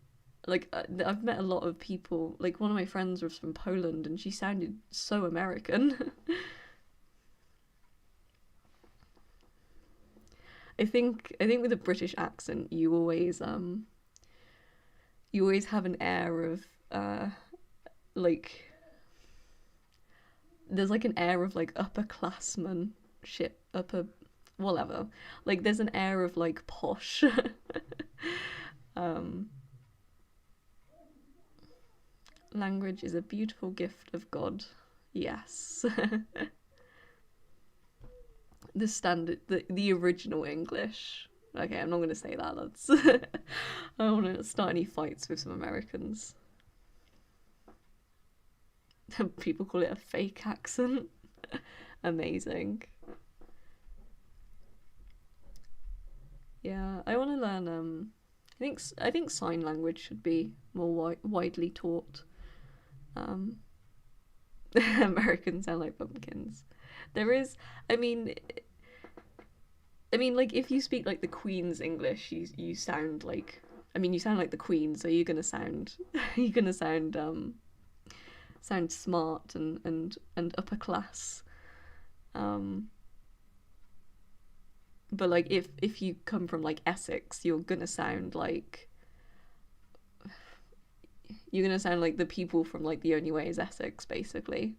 [SPEAKER 1] like I've met a lot of people. Like one of my friends was from Poland, and she sounded so American. I think with a British accent, you always have an air of like there's like an air of like upperclassman shit upper whatever. Like there's an air of like posh. um Language is a beautiful gift of God. Yes. The standard the original English. Okay, I'm not gonna say that. That's I don't want to start any fights with some Americans. People call it a fake accent. Amazing. Yeah, I want to learn. I think sign language should be more widely taught. Um, Americans sound like pumpkins. There is, I mean, like if you speak like the Queen's English, you sound like, you sound like the Queen, so you're gonna sound, you're gonna sound smart and upper class. Um, but like if you come from like Essex, you're gonna sound like you're gonna sound like the people from like The Only Way is Essex, basically.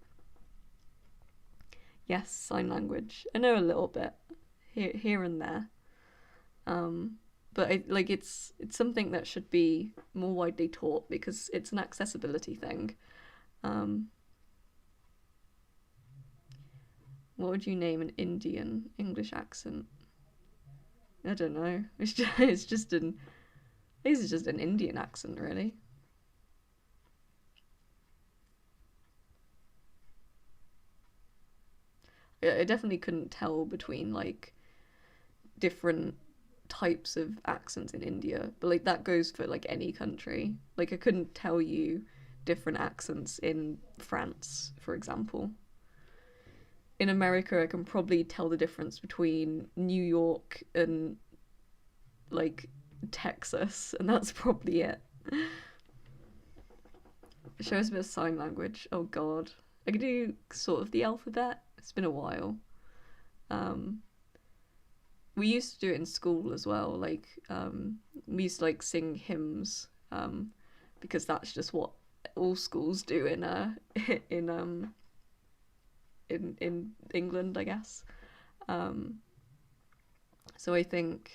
[SPEAKER 1] Yes, sign language. I know a little bit here and there. But it's something that should be more widely taught because it's an accessibility thing. What would you name an Indian English accent? I don't know. This is just an Indian accent, really. I definitely couldn't tell between like different types of accents in India, but like that goes for like any country. Like I couldn't tell you different accents in France, for example. In America, I can probably tell the difference between New York and like Texas, and that's probably it. Show us a bit of sign language. Oh god. I could do sort of the alphabet. It's been a while. Um, we used to do it in school as well. Like, we used to like sing hymns, because that's just what all schools do in in in England, I guess. Um, so I think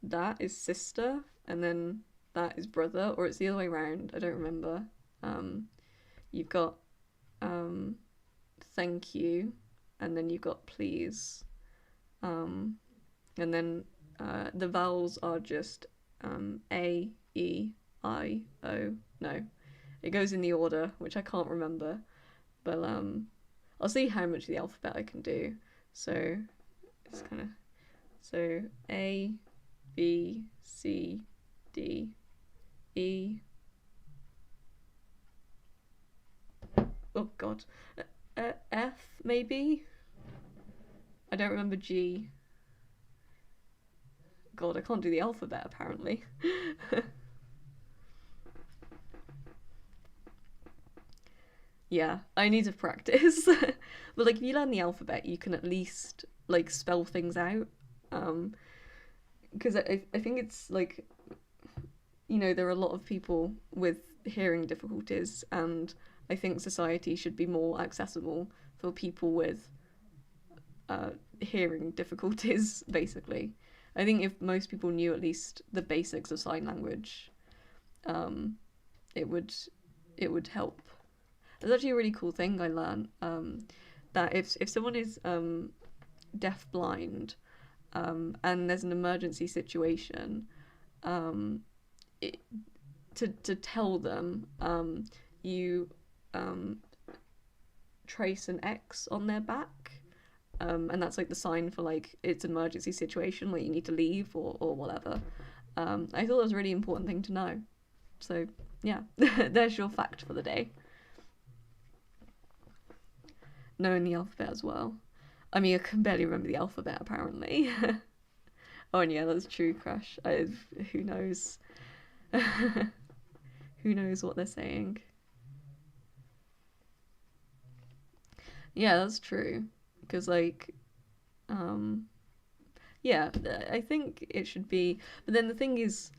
[SPEAKER 1] that is sister, and then that is brother, or it's the other way around. I don't remember. Um, you've got thank you, and then you've got please, um, and then the vowels are just A, E, I, O. No, it goes in the order, which I can't remember, but I'll see how much of the alphabet I can do. So it's kind of so A, B, C, D, E. Oh God, F maybe. I don't remember G. God, I can't do the alphabet apparently. Yeah, I need to practice. But like if you learn the alphabet, you can at least like spell things out. Because I think it's like, there are a lot of people with hearing difficulties, and I think society should be more accessible for people with hearing difficulties, basically. I think if most people knew at least the basics of sign language, um, it would help. There's actually a really cool thing I learned, that if someone is deaf blind, and there's an emergency situation, um, it, to tell them, you trace an X on their back, and that's like the sign for like it's an emergency situation, like you need to leave or whatever. I thought that was a really important thing to know. So yeah, there's your fact for the day. Knowing the alphabet as well. I mean, I can barely remember the alphabet apparently. Oh, and yeah, that's true, Crash. Who knows? Who knows what they're saying? Yeah, that's true. Because like, um, yeah, I think it should be. But then the thing is,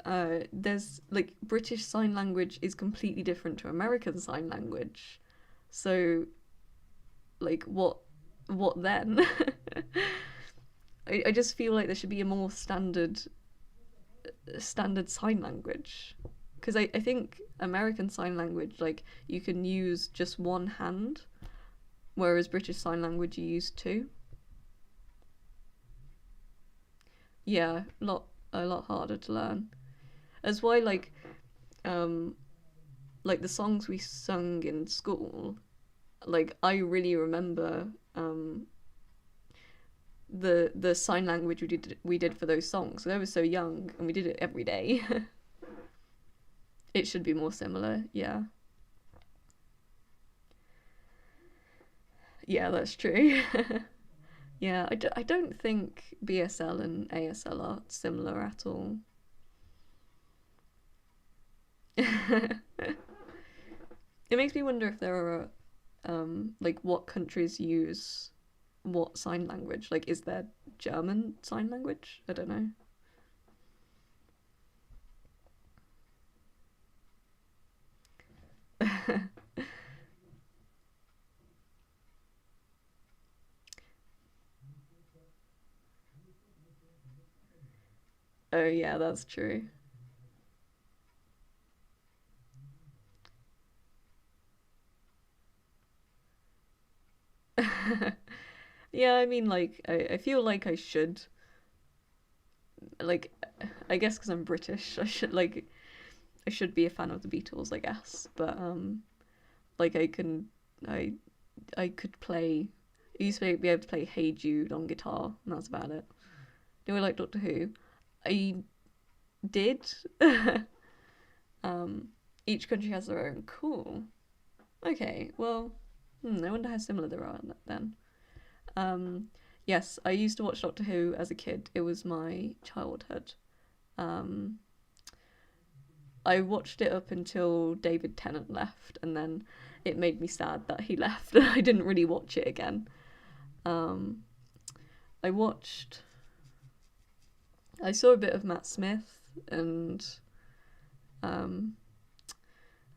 [SPEAKER 1] there's like British Sign Language is completely different to American Sign Language. So, like, what then? I just feel like there should be a more standard sign language, because I think American Sign Language, like you can use just one hand, whereas British Sign Language you use two. Yeah, a lot harder to learn. That's why um like the songs we sung in school, like I really remember the sign language we did for those songs. So I was so young and we did it every day. It should be more similar, yeah. Yeah, that's true. Yeah, I don't think BSL and ASL are similar at all. It makes me wonder if there are like what countries use what sign language. Like, is there German sign language? I don't know. Oh yeah, that's true. Yeah, I mean, like, I feel like I should, like, I guess because I'm British, I should be a fan of the Beatles, I guess. But like, I, I could play. I used to be able to play Hey Jude on guitar, and that's about it. Do I like Doctor Who? I did. um, each country has their own. Cool. Okay, well, I wonder how similar they are then. Um, yes, I used to watch Doctor Who as a kid. It was my childhood. Um, I watched it up until David Tennant left, and then it made me sad that he left, and I didn't really watch it again. Um, I watched. I saw a bit of Matt Smith, and um,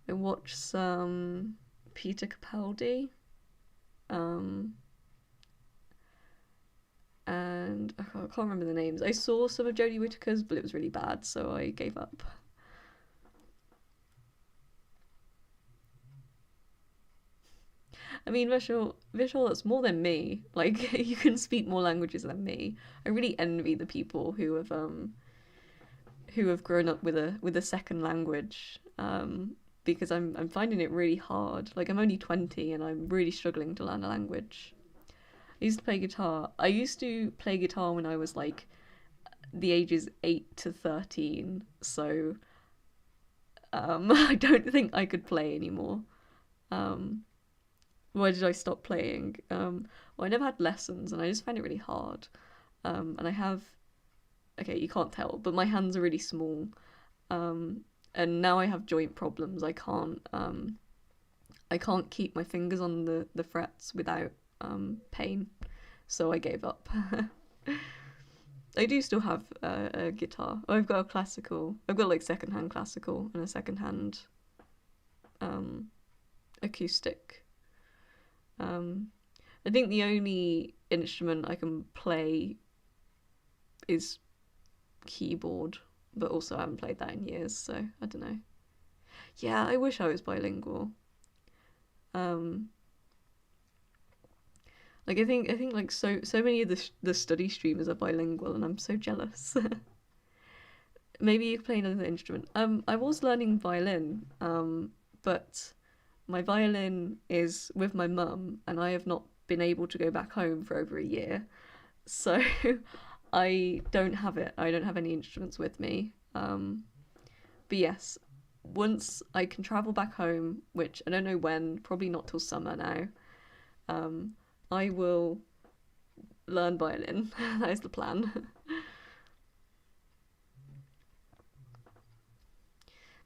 [SPEAKER 1] I watched some Peter Capaldi, um, and I can't remember the names. I saw some of Jodie Whittaker's, but it was really bad, so I gave up. I mean, Vishal, that's more than me. Like, you can speak more languages than me. I really envy the people who have grown up with a second language. Because I'm finding it really hard. Like, I'm only 20 and I'm really struggling to learn a language. I used to play guitar. I used to play guitar when I was like the ages 8 to 13. So I don't think I could play anymore. Um, why did I stop playing? Well, I never had lessons, and I just find it really hard. And I have, okay, you can't tell, but my hands are really small. And now I have joint problems. I can't keep my fingers on the frets without pain, so I gave up. I do still have a guitar. Oh, I've got a classical. I've got like secondhand classical and a secondhand um, acoustic. Um, I think the only instrument I can play is keyboard, but also I haven't played that in years, so I don't know. Yeah, I wish I was bilingual. Um, I think like so many of the study streamers are bilingual, and I'm so jealous. Maybe you could play another instrument. I was learning violin, but my violin is with my mum, and I have not been able to go back home for over a year. So I don't have it. I don't have any instruments with me. But yes, once I can travel back home, which I don't know when, probably not till summer now, um, I will learn violin. That is the plan.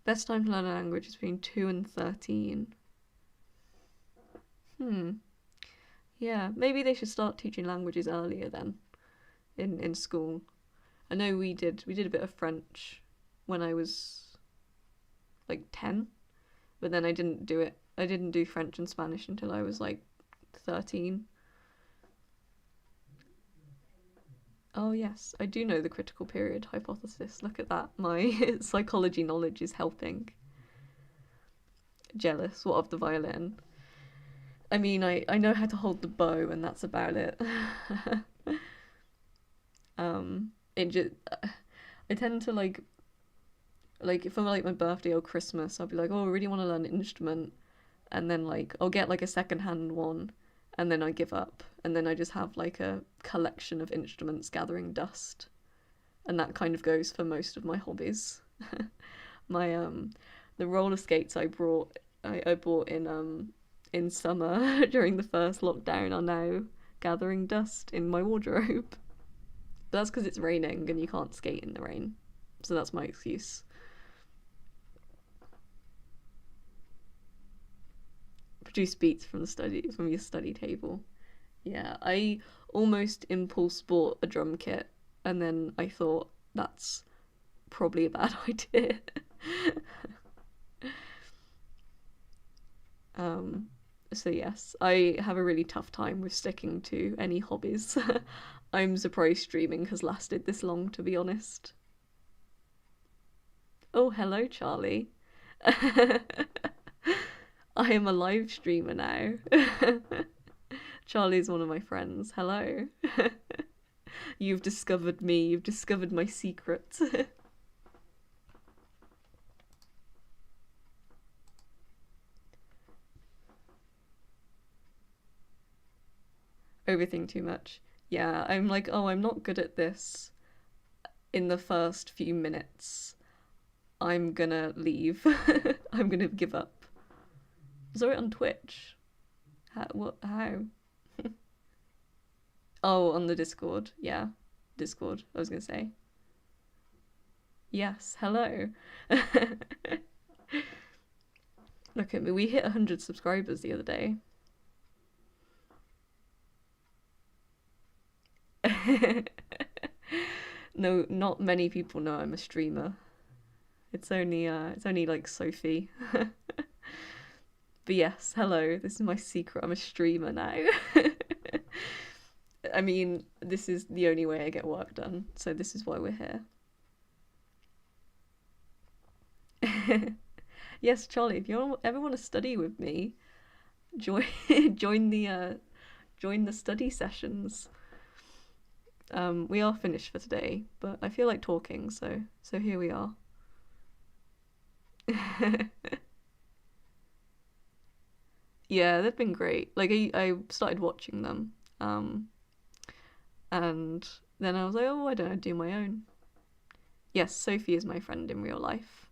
[SPEAKER 1] Best time to learn a language is between 2 and 13. Hmm. Yeah, maybe they should start teaching languages earlier then in school. I know we did a bit of French when I was like 10, but then I didn't do it. I didn't do French and Spanish until I was like 13. Oh yes, I do know the critical period hypothesis. Look at that. My psychology knowledge is helping. Jealous. What of the violin? I mean, I know how to hold the bow, and that's about it. It just I tend to like for like my birthday or Christmas, I'll be like, oh, I really want to learn an instrument, and then like I'll get like a second hand one, and then I give up, and then I just have like a collection of instruments gathering dust, and that kind of goes for most of my hobbies. My the roller skates I bought in summer during the first lockdown are now gathering dust in my wardrobe. But that's because it's raining and you can't skate in the rain. So that's my excuse. Produce beats from your study table. Yeah, I almost impulse bought a drum kit, and then I thought that's probably a bad idea. Um, so yes, I have a really tough time with sticking to any hobbies. I'm surprised streaming has lasted this long, to be honest. Oh, hello, Charlie. I am a live streamer now. Charlie's one of my friends. Hello. You've discovered me. You've discovered my secret. Overthink too much. Yeah, I'm like, oh, I'm not good at this in the first few minutes. I'm gonna leave. I'm gonna give up. Saw it on Twitch. How? What? How? Oh, on the Discord. Yeah, Discord. I was gonna say. Yes. Hello. Look at me. We hit 100 subscribers the other day. No, not many people know I'm a streamer. It's only like Sophie. But yes, hello. This is my secret. I'm a streamer now. I mean, this is the only way I get work done, so this is why we're here. Yes, Charlie, if you ever want to study with me, join join the study sessions. We are finished for today, but I feel like talking, so here we are. Yeah, they've been great. Like I started watching them, and then I was like, oh, why don't I do my own? Yes, Sophie is my friend in real life.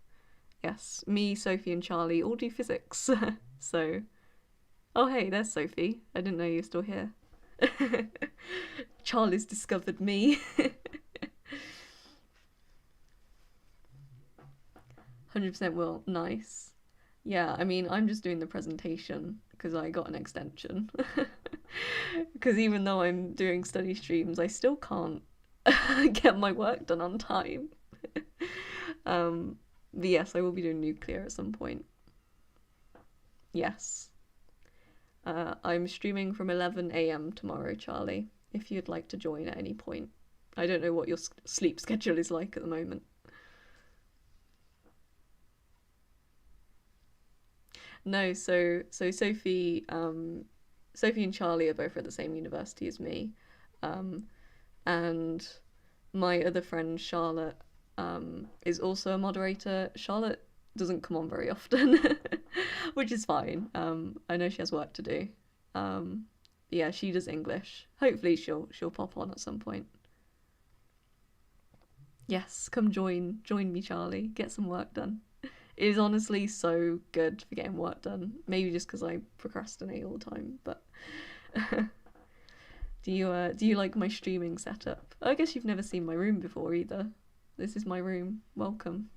[SPEAKER 1] Yes, me, Sophie, and Charlie all do physics. So, oh hey, there's Sophie. I didn't know you were still here. Charlie's discovered me. 100% will. Nice. Yeah, I mean, I'm just doing the presentation because I got an extension. Because even though I'm doing study streams, I still can't get my work done on time. But yes, I will be doing nuclear at some point. Yes. I'm streaming from 11 a.m. tomorrow, Charlie, if you'd like to join at any point. I don't know what your sleep schedule is like at the moment. No, so Sophie and Charlie are both at the same university as me, um, and my other friend Charlotte is also a moderator. Charlotte doesn't come on very often, which is fine. I know she has work to do. Yeah, she does English. Hopefully she'll pop on at some point. Yes, come join me, Charlie. Get some work done. It is honestly so good for getting work done. Maybe just because I procrastinate all the time, but do you like my streaming setup? I guess you've never seen my room before either. This is my room. Welcome.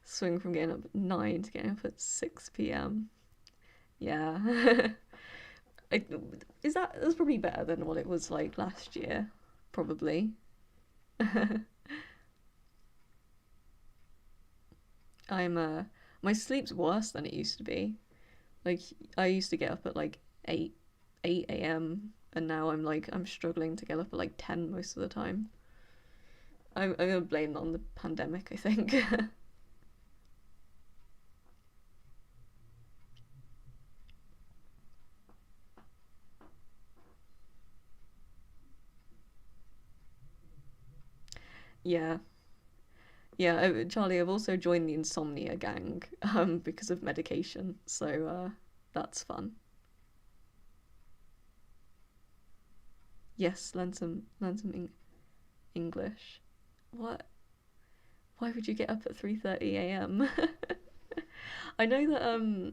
[SPEAKER 1] Swing from getting up at 9 to getting up at 6 p.m. Yeah. I, that's probably better than what it was like last year, probably. I'm my sleep's worse than it used to be. Like I used to get up at like 8 a.m. and now I'm struggling to get up at like 10 most of the time. I'm gonna blame that on the pandemic, I think. Yeah. Yeah, Charlie, I've also joined the insomnia gang because of medication, so that's fun. Yes, learn some English. What? Why would you get up at 3:30 a.m.? I know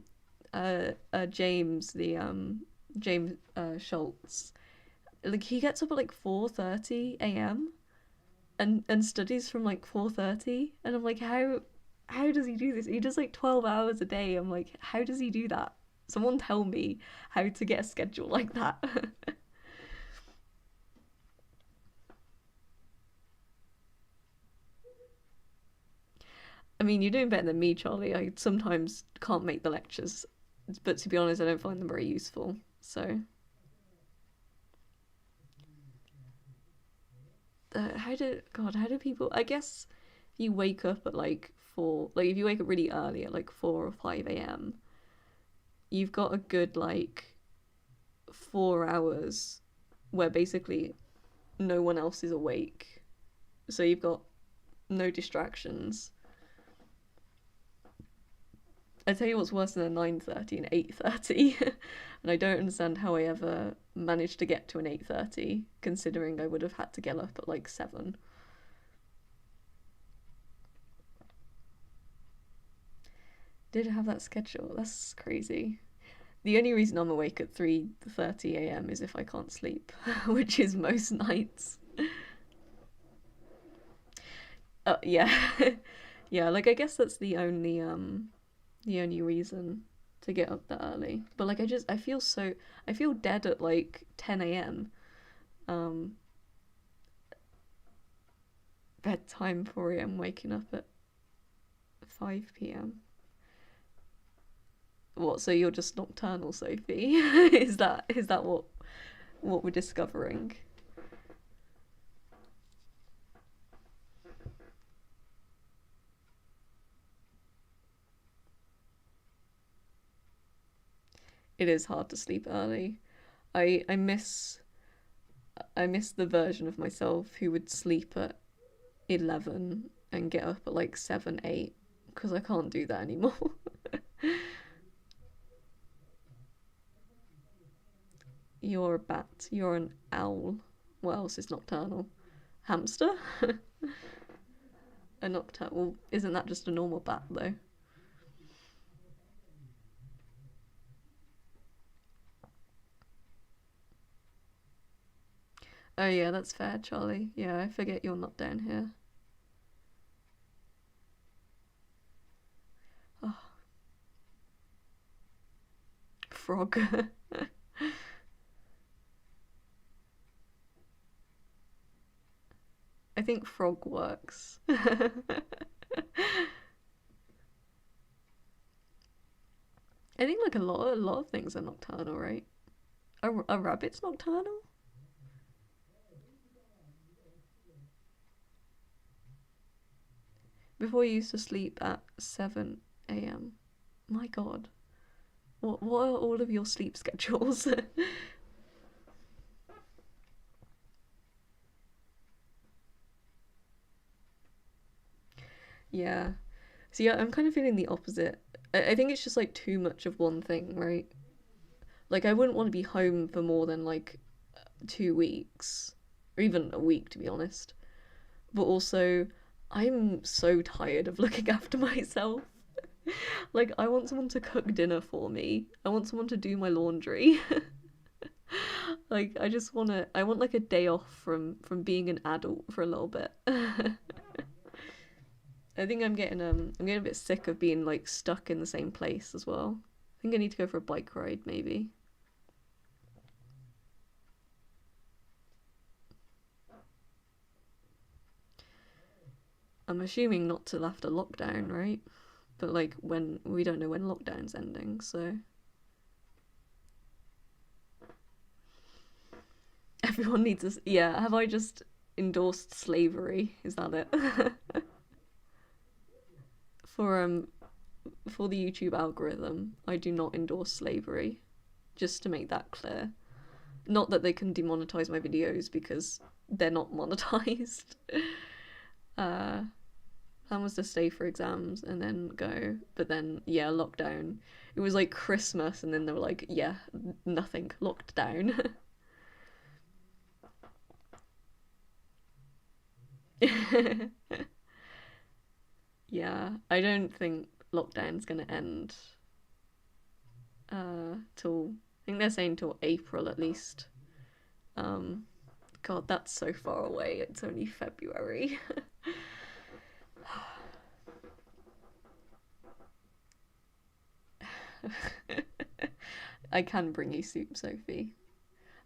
[SPEAKER 1] that James the James Schultz, like he gets up at like 4:30 a.m. and studies from like 4:30, and I'm like, how does he do this? He does like 12 hours a day. I'm like, how does he do that? Someone tell me how to get a schedule like that. mean, you're doing better than me, Charlie. I sometimes can't make the lectures, but to be honest, I don't find them very useful. So, how do people? I guess you wake up at like 4. Like if you wake up really early at like 4 or 5 a.m., you've got a good like 4 hours where basically no one else is awake. So you've got no distractions. I tell you what's worse than a 9:30 and 8:30, and I don't understand how I ever managed to get to an 8:30, considering I would have had to get up at like 7. Did have that schedule? That's crazy. The only reason I'm awake at 3:30 a.m. is if I can't sleep, which is most nights. Yeah, yeah. Like I guess that's the only reason to get up that early. But like I feel dead at like 10 a.m. Um, bedtime 4 a.m. waking up at 5 p.m. What? So you're just nocturnal, Sophie? Is that what we're discovering? It is hard to sleep early. I miss the version of myself who would sleep at 11 and get up at like 7, 8, because I can't do that anymore. You're a bat. You're an owl. What else is nocturnal? Hamster? A nocturnal. Well, isn't that just a normal bat though? Oh yeah, that's fair, Charlie. Yeah, I forget you're not down here. Oh, frog. I think frog works. I think like a lot of things are nocturnal, right? A rabbit's nocturnal? Before you used to sleep at 7 a.m. My God. What are all of your sleep schedules? Yeah. So yeah, I'm kind of feeling the opposite. I think it's just like too much of one thing, right? Like I wouldn't want to be home for more than like 2 weeks, or even a week, to be honest. But also, I'm so tired of looking after myself. Like I want someone to cook dinner for me. I want someone to do my laundry. Like I want like a day off from being an adult for a little bit. I think I'm getting a bit sick of being like stuck in the same place as well. I think I need to go for a bike ride maybe. I'm assuming not till after lockdown, right? But like when we don't know when lockdown's ending, so everyone needs us. Yeah, have I just endorsed slavery? Is that it? for for the YouTube algorithm, I do not endorse slavery. Just to make that clear. Not that they can demonetize my videos because they're not monetized. uh Plan was to stay for exams and then go. But then, yeah, lockdown. It was like Christmas, and then they were like, yeah, nothing, locked down. Yeah, I don't think lockdown's gonna end till I think they're saying till April at least. Um, God, that's so far away. It's only February. I can bring you soup, Sophie.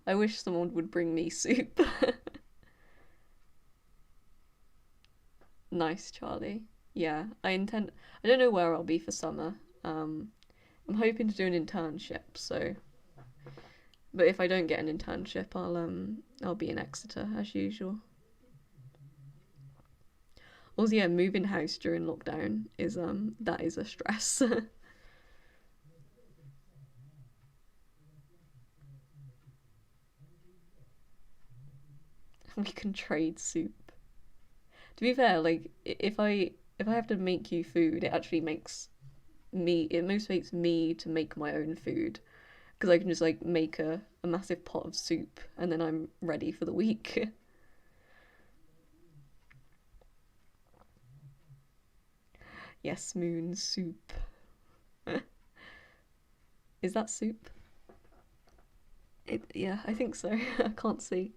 [SPEAKER 1] I wish someone would bring me soup. Nice, Charlie. Yeah, I don't know where I'll be for summer. Um, I'm hoping to do an internship, so but if I don't get an internship, I'll be in Exeter as usual. Also, yeah, moving house during lockdown is that is a stress. We can trade soup. To be fair, like if I have to make you food, it actually makes it motivates me to make my own food because I can just like make a massive pot of soup and then I'm ready for the week. Yes, moon soup. Is that soup? Yeah, I think so. I can't see.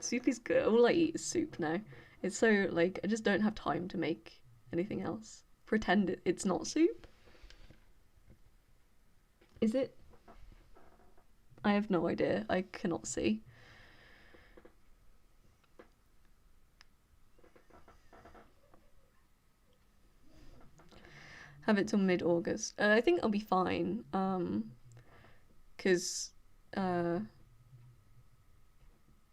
[SPEAKER 1] Soup is good. All I eat is soup now. It's so like I just don't have time to make anything else. Pretend it's not soup. Is it? I have no idea. I cannot see. Have it till mid-August. I think I'll be fine. Because uh,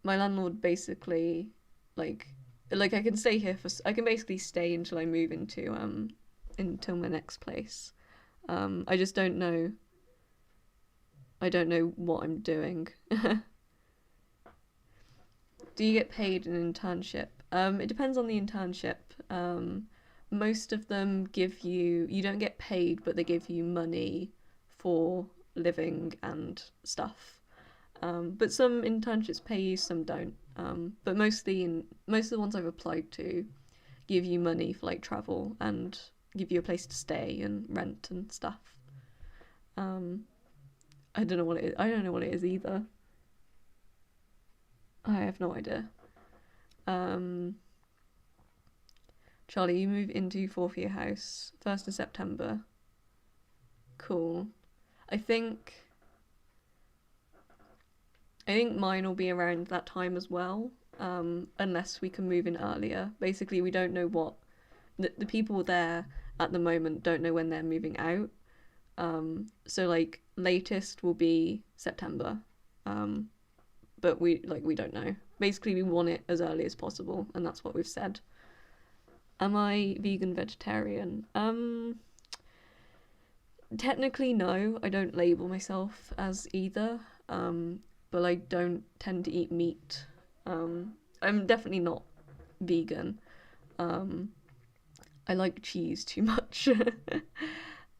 [SPEAKER 1] my landlord basically like I can stay here for I can basically stay until I move into until my next place. I just don't know. I don't know what I'm doing. Do you get paid an internship? It depends on the internship. Most of them give you don't get paid, but they give you money for living and stuff. But some internships pay you, some don't. But most of the ones I've applied to give you money for like travel and give you a place to stay and rent and stuff. Um, I don't know what it is. I don't know what it is either. I have no idea. Um, Charlie, you move into fourth year house 1st of September. Cool. I think I think mine will be around that time as well. Unless we can move in earlier. Basically, we don't know what the people there at the moment don't know when they're moving out. So like latest will be September. Um, but we don't know. Basically, we want it as early as possible, and that's what we've said. Am I vegan vegetarian? Technically no. I don't label myself as either. But I don't tend to eat meat. I'm definitely not vegan. Um, I like cheese too much.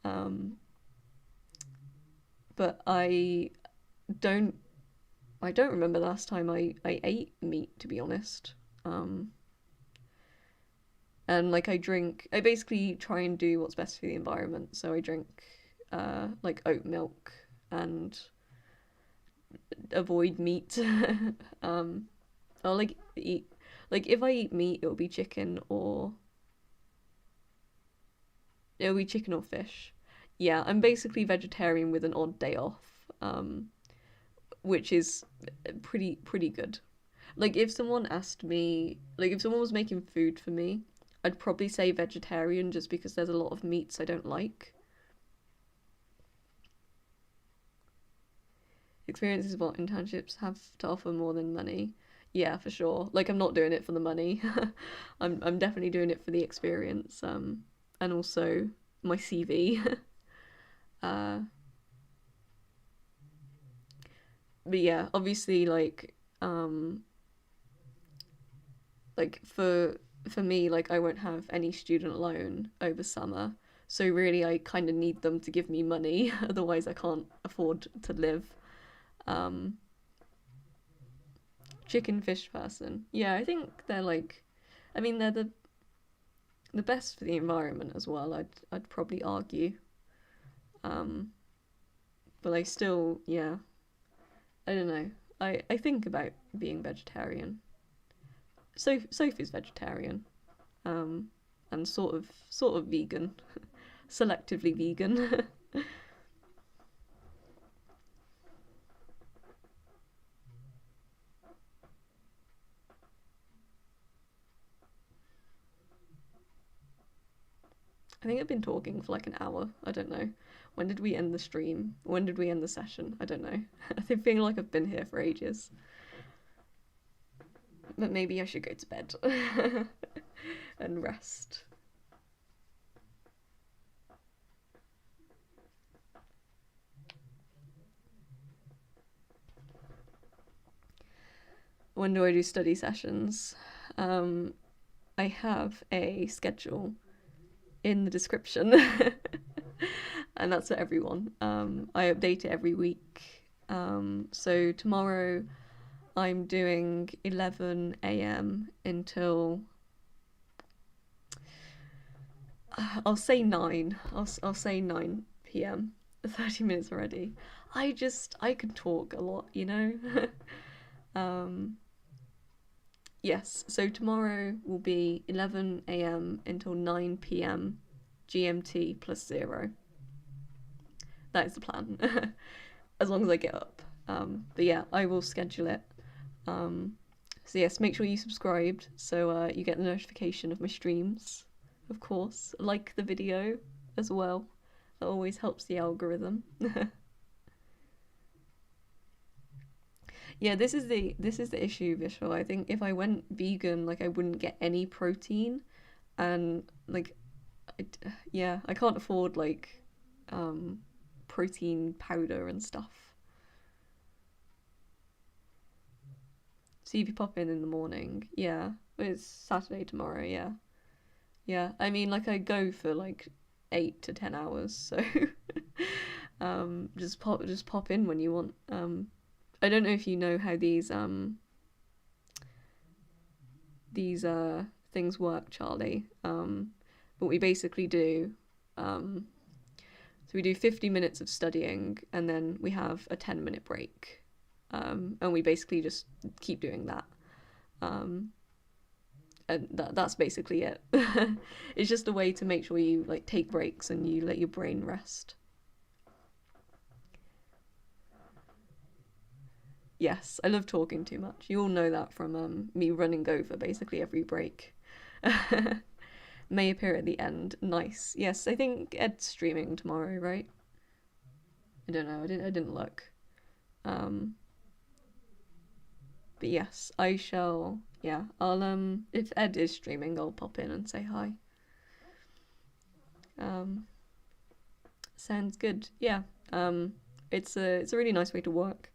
[SPEAKER 1] um, but don't I don't remember the last time I ate meat, to be honest. Um, and like I basically try and do what's best for the environment. So I drink like oat milk and avoid meat. um, I'll like eat like if I eat meat, it'll be chicken or fish. Yeah, I'm basically vegetarian with an odd day off, which is pretty good. Like if someone was making food for me, I'd probably say vegetarian just because there's a lot of meats I don't like. Experience is what internships have to offer more than money. Yeah, for sure. Like I'm not doing it for the money. I'm definitely doing it for the experience. And also my CV. uh, but yeah, obviously like for me like I won't have any student loan over summer. So really I kind of need them to give me money otherwise I can't afford to live. Um chicken fish person. Yeah, I think they're like I mean they're the best for the environment as well. I'd probably argue. Um but I still yeah, I don't know. I think about being vegetarian. Sophie's vegetarian. Um and sort of vegan. Selectively vegan. I think I've been talking for like an hour. I don't know. When did we end the stream? When did we end the session? I don't know. I feel like I've been here for ages. But maybe I should go to bed and rest. When do I do study sessions? I have a schedule in the description. And that's for everyone. I update it every week. So tomorrow I'm doing 11 a.m. until I'll say 9. I'll say 9 p.m. 30 minutes already. I can talk a lot, you know. Yes, so tomorrow will be 11 a.m. until 9 p.m. GMT plus 0. That is the plan. As long as I get up. But yeah, I will schedule it. So yes, make sure you subscribed so you get the notification of my streams. Of course, like the video as well. That always helps the algorithm. Yeah, this is the issue, Vishal. I think if I went vegan, like I wouldn't get any protein, and like, I can't afford like protein powder and stuff. See if you pop in the morning. Yeah, it's Saturday tomorrow. Yeah, yeah. I mean, like I go for like 8 to 10 hours, so just pop in when you want. I don't know if you know how these things work, Charlie. But we basically do so we do 50 minutes of studying and then we have a 10-minute break. And we basically just keep doing that. And that's basically it. It's just a way to make sure you like take breaks and you let your brain rest. Yes, I love talking too much. You all know that from me running over basically every break. May appear at the end. Nice. Yes, I think Ed's streaming tomorrow, right? I don't know. I didn't look. But yes, I shall. Yeah, I'll if Ed is streaming, I'll pop in and say hi. Sounds good. Yeah. It's a really nice way to work.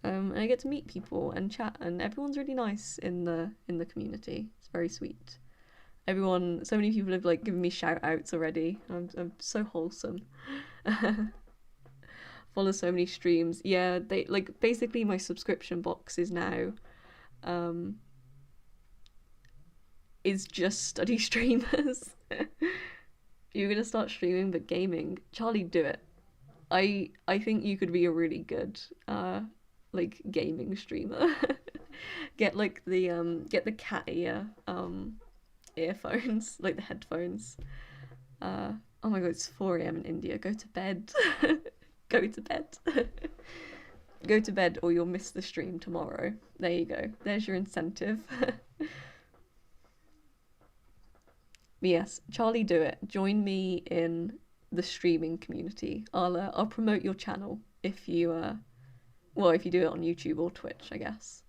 [SPEAKER 1] And I get to meet people and chat, and everyone's really nice in the community. It's very sweet. Everyone, so many people have like given me shout outs already. I'm so wholesome. Follow so many streams. Yeah, they like basically my subscription box is now is just study streamers. You're gonna start streaming but gaming. Charlie, do it. I think you could be a really good like gaming streamer. Get like the cat ear earphones, like the headphones. Oh my god, it's 4 a.m. in India. Go to bed. Go to bed. Go to bed or you'll miss the stream tomorrow. There you go. There's your incentive. Yes, Charlie, do it. Join me in the streaming community. I'll promote your channel if you if you do it on YouTube or Twitch, I guess.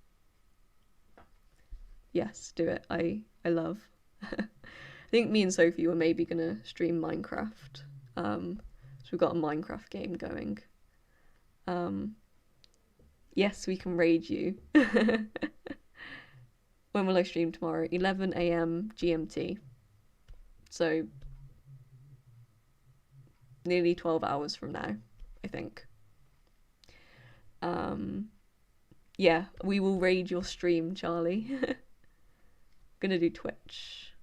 [SPEAKER 1] Yes, do it. I love. I think me and Sophie were maybe gonna stream Minecraft. So we've got a Minecraft game going. Yes, we can raid you. When will I stream tomorrow? 11 a.m. GMT. So nearly 12 hours from now, I think. Yeah, we will raid your stream, Charlie. Gonna do Twitch.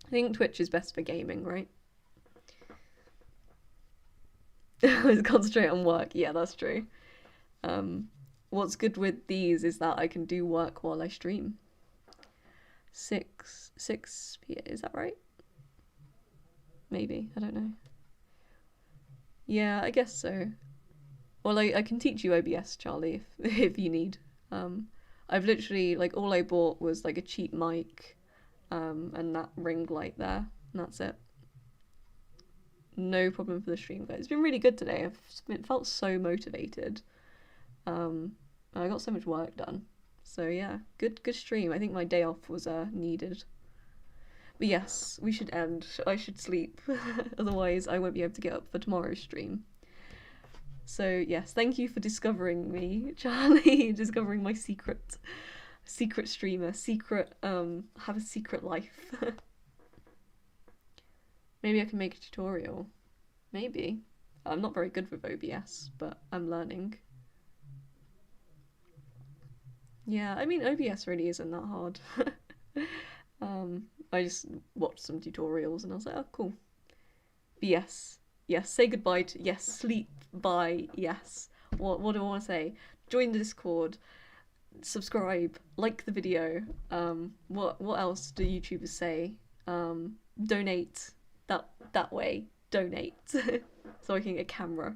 [SPEAKER 1] I think Twitch is best for gaming, right? Concentrate on work. Yeah, that's true. What's good with these is that I can do work while I stream. 6 p.m. Is that right? Maybe, I don't know. Yeah, I guess so. Well, I can teach you OBS, Charlie, if you need. I've literally, like, all I bought was, like, a cheap mic, and that ring light there, and that's it. no problem for the stream, guys. It's been really good today. Felt so motivated. I got so much work done. So yeah, good stream. I think my day off was needed. But yes, we should end. I should sleep. Otherwise, I won't be able to get up for tomorrow's stream. So yes, thank you for discovering me, Charlie. Discovering my secret streamer. Have a secret life. Maybe I can make a tutorial. Maybe. I'm not very good with OBS, but I'm learning. Yeah, I mean, OBS really isn't that hard. I just watched some tutorials and I was like, oh, cool. But yes, say goodbye to, yes, sleep, bye, yes. What do I want to say? Join the Discord, subscribe, like the video. What else do YouTubers say? Donate, that way, donate, so I can get a camera.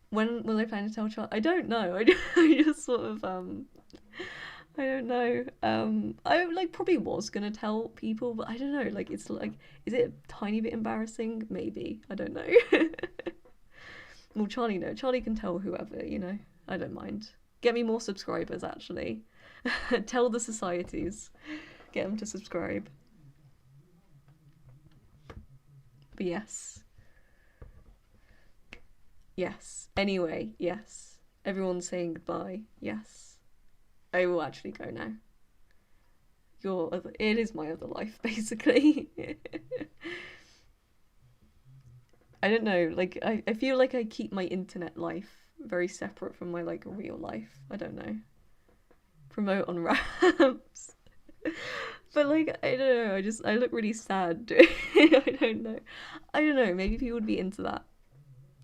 [SPEAKER 1] When will I plan to tell Charlie? I don't know. I just sort of I don't know. I like probably was gonna tell people, but I don't know. Like it's like, is it a tiny bit embarrassing? Maybe. I don't know. Well, Charlie, no. Charlie can tell whoever. You know. I don't mind. Get me more subscribers. Actually, tell the societies. Get them to subscribe. But yes. Yes. Anyway, yes. Everyone's saying goodbye. Yes. I will actually go now. It is my other life, basically. I don't know, like, I feel like I keep my internet life very separate from my, like, real life. I don't know. Promote on Rams. But, like, I don't know, I look really sad doing it. I don't know, maybe people would be into that.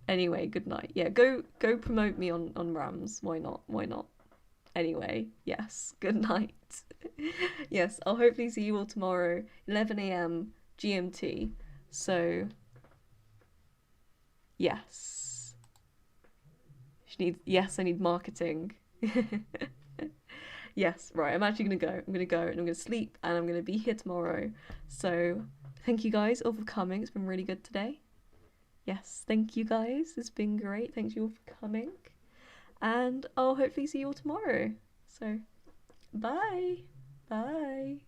[SPEAKER 1] Anyway, good night. Yeah, go promote me on Rams. Why not? Anyway, yes, good night. Yes, I'll hopefully see you all tomorrow, 11 a.m. GMT. So, yes. I need marketing. Yes, right, I'm actually gonna go. I'm gonna go and I'm gonna sleep and I'm gonna be here tomorrow. So, thank you guys all for coming. It's been really good today. Yes, thank you guys. It's been great. Thanks you all for coming. And I'll hopefully see you all tomorrow. So, bye. Bye.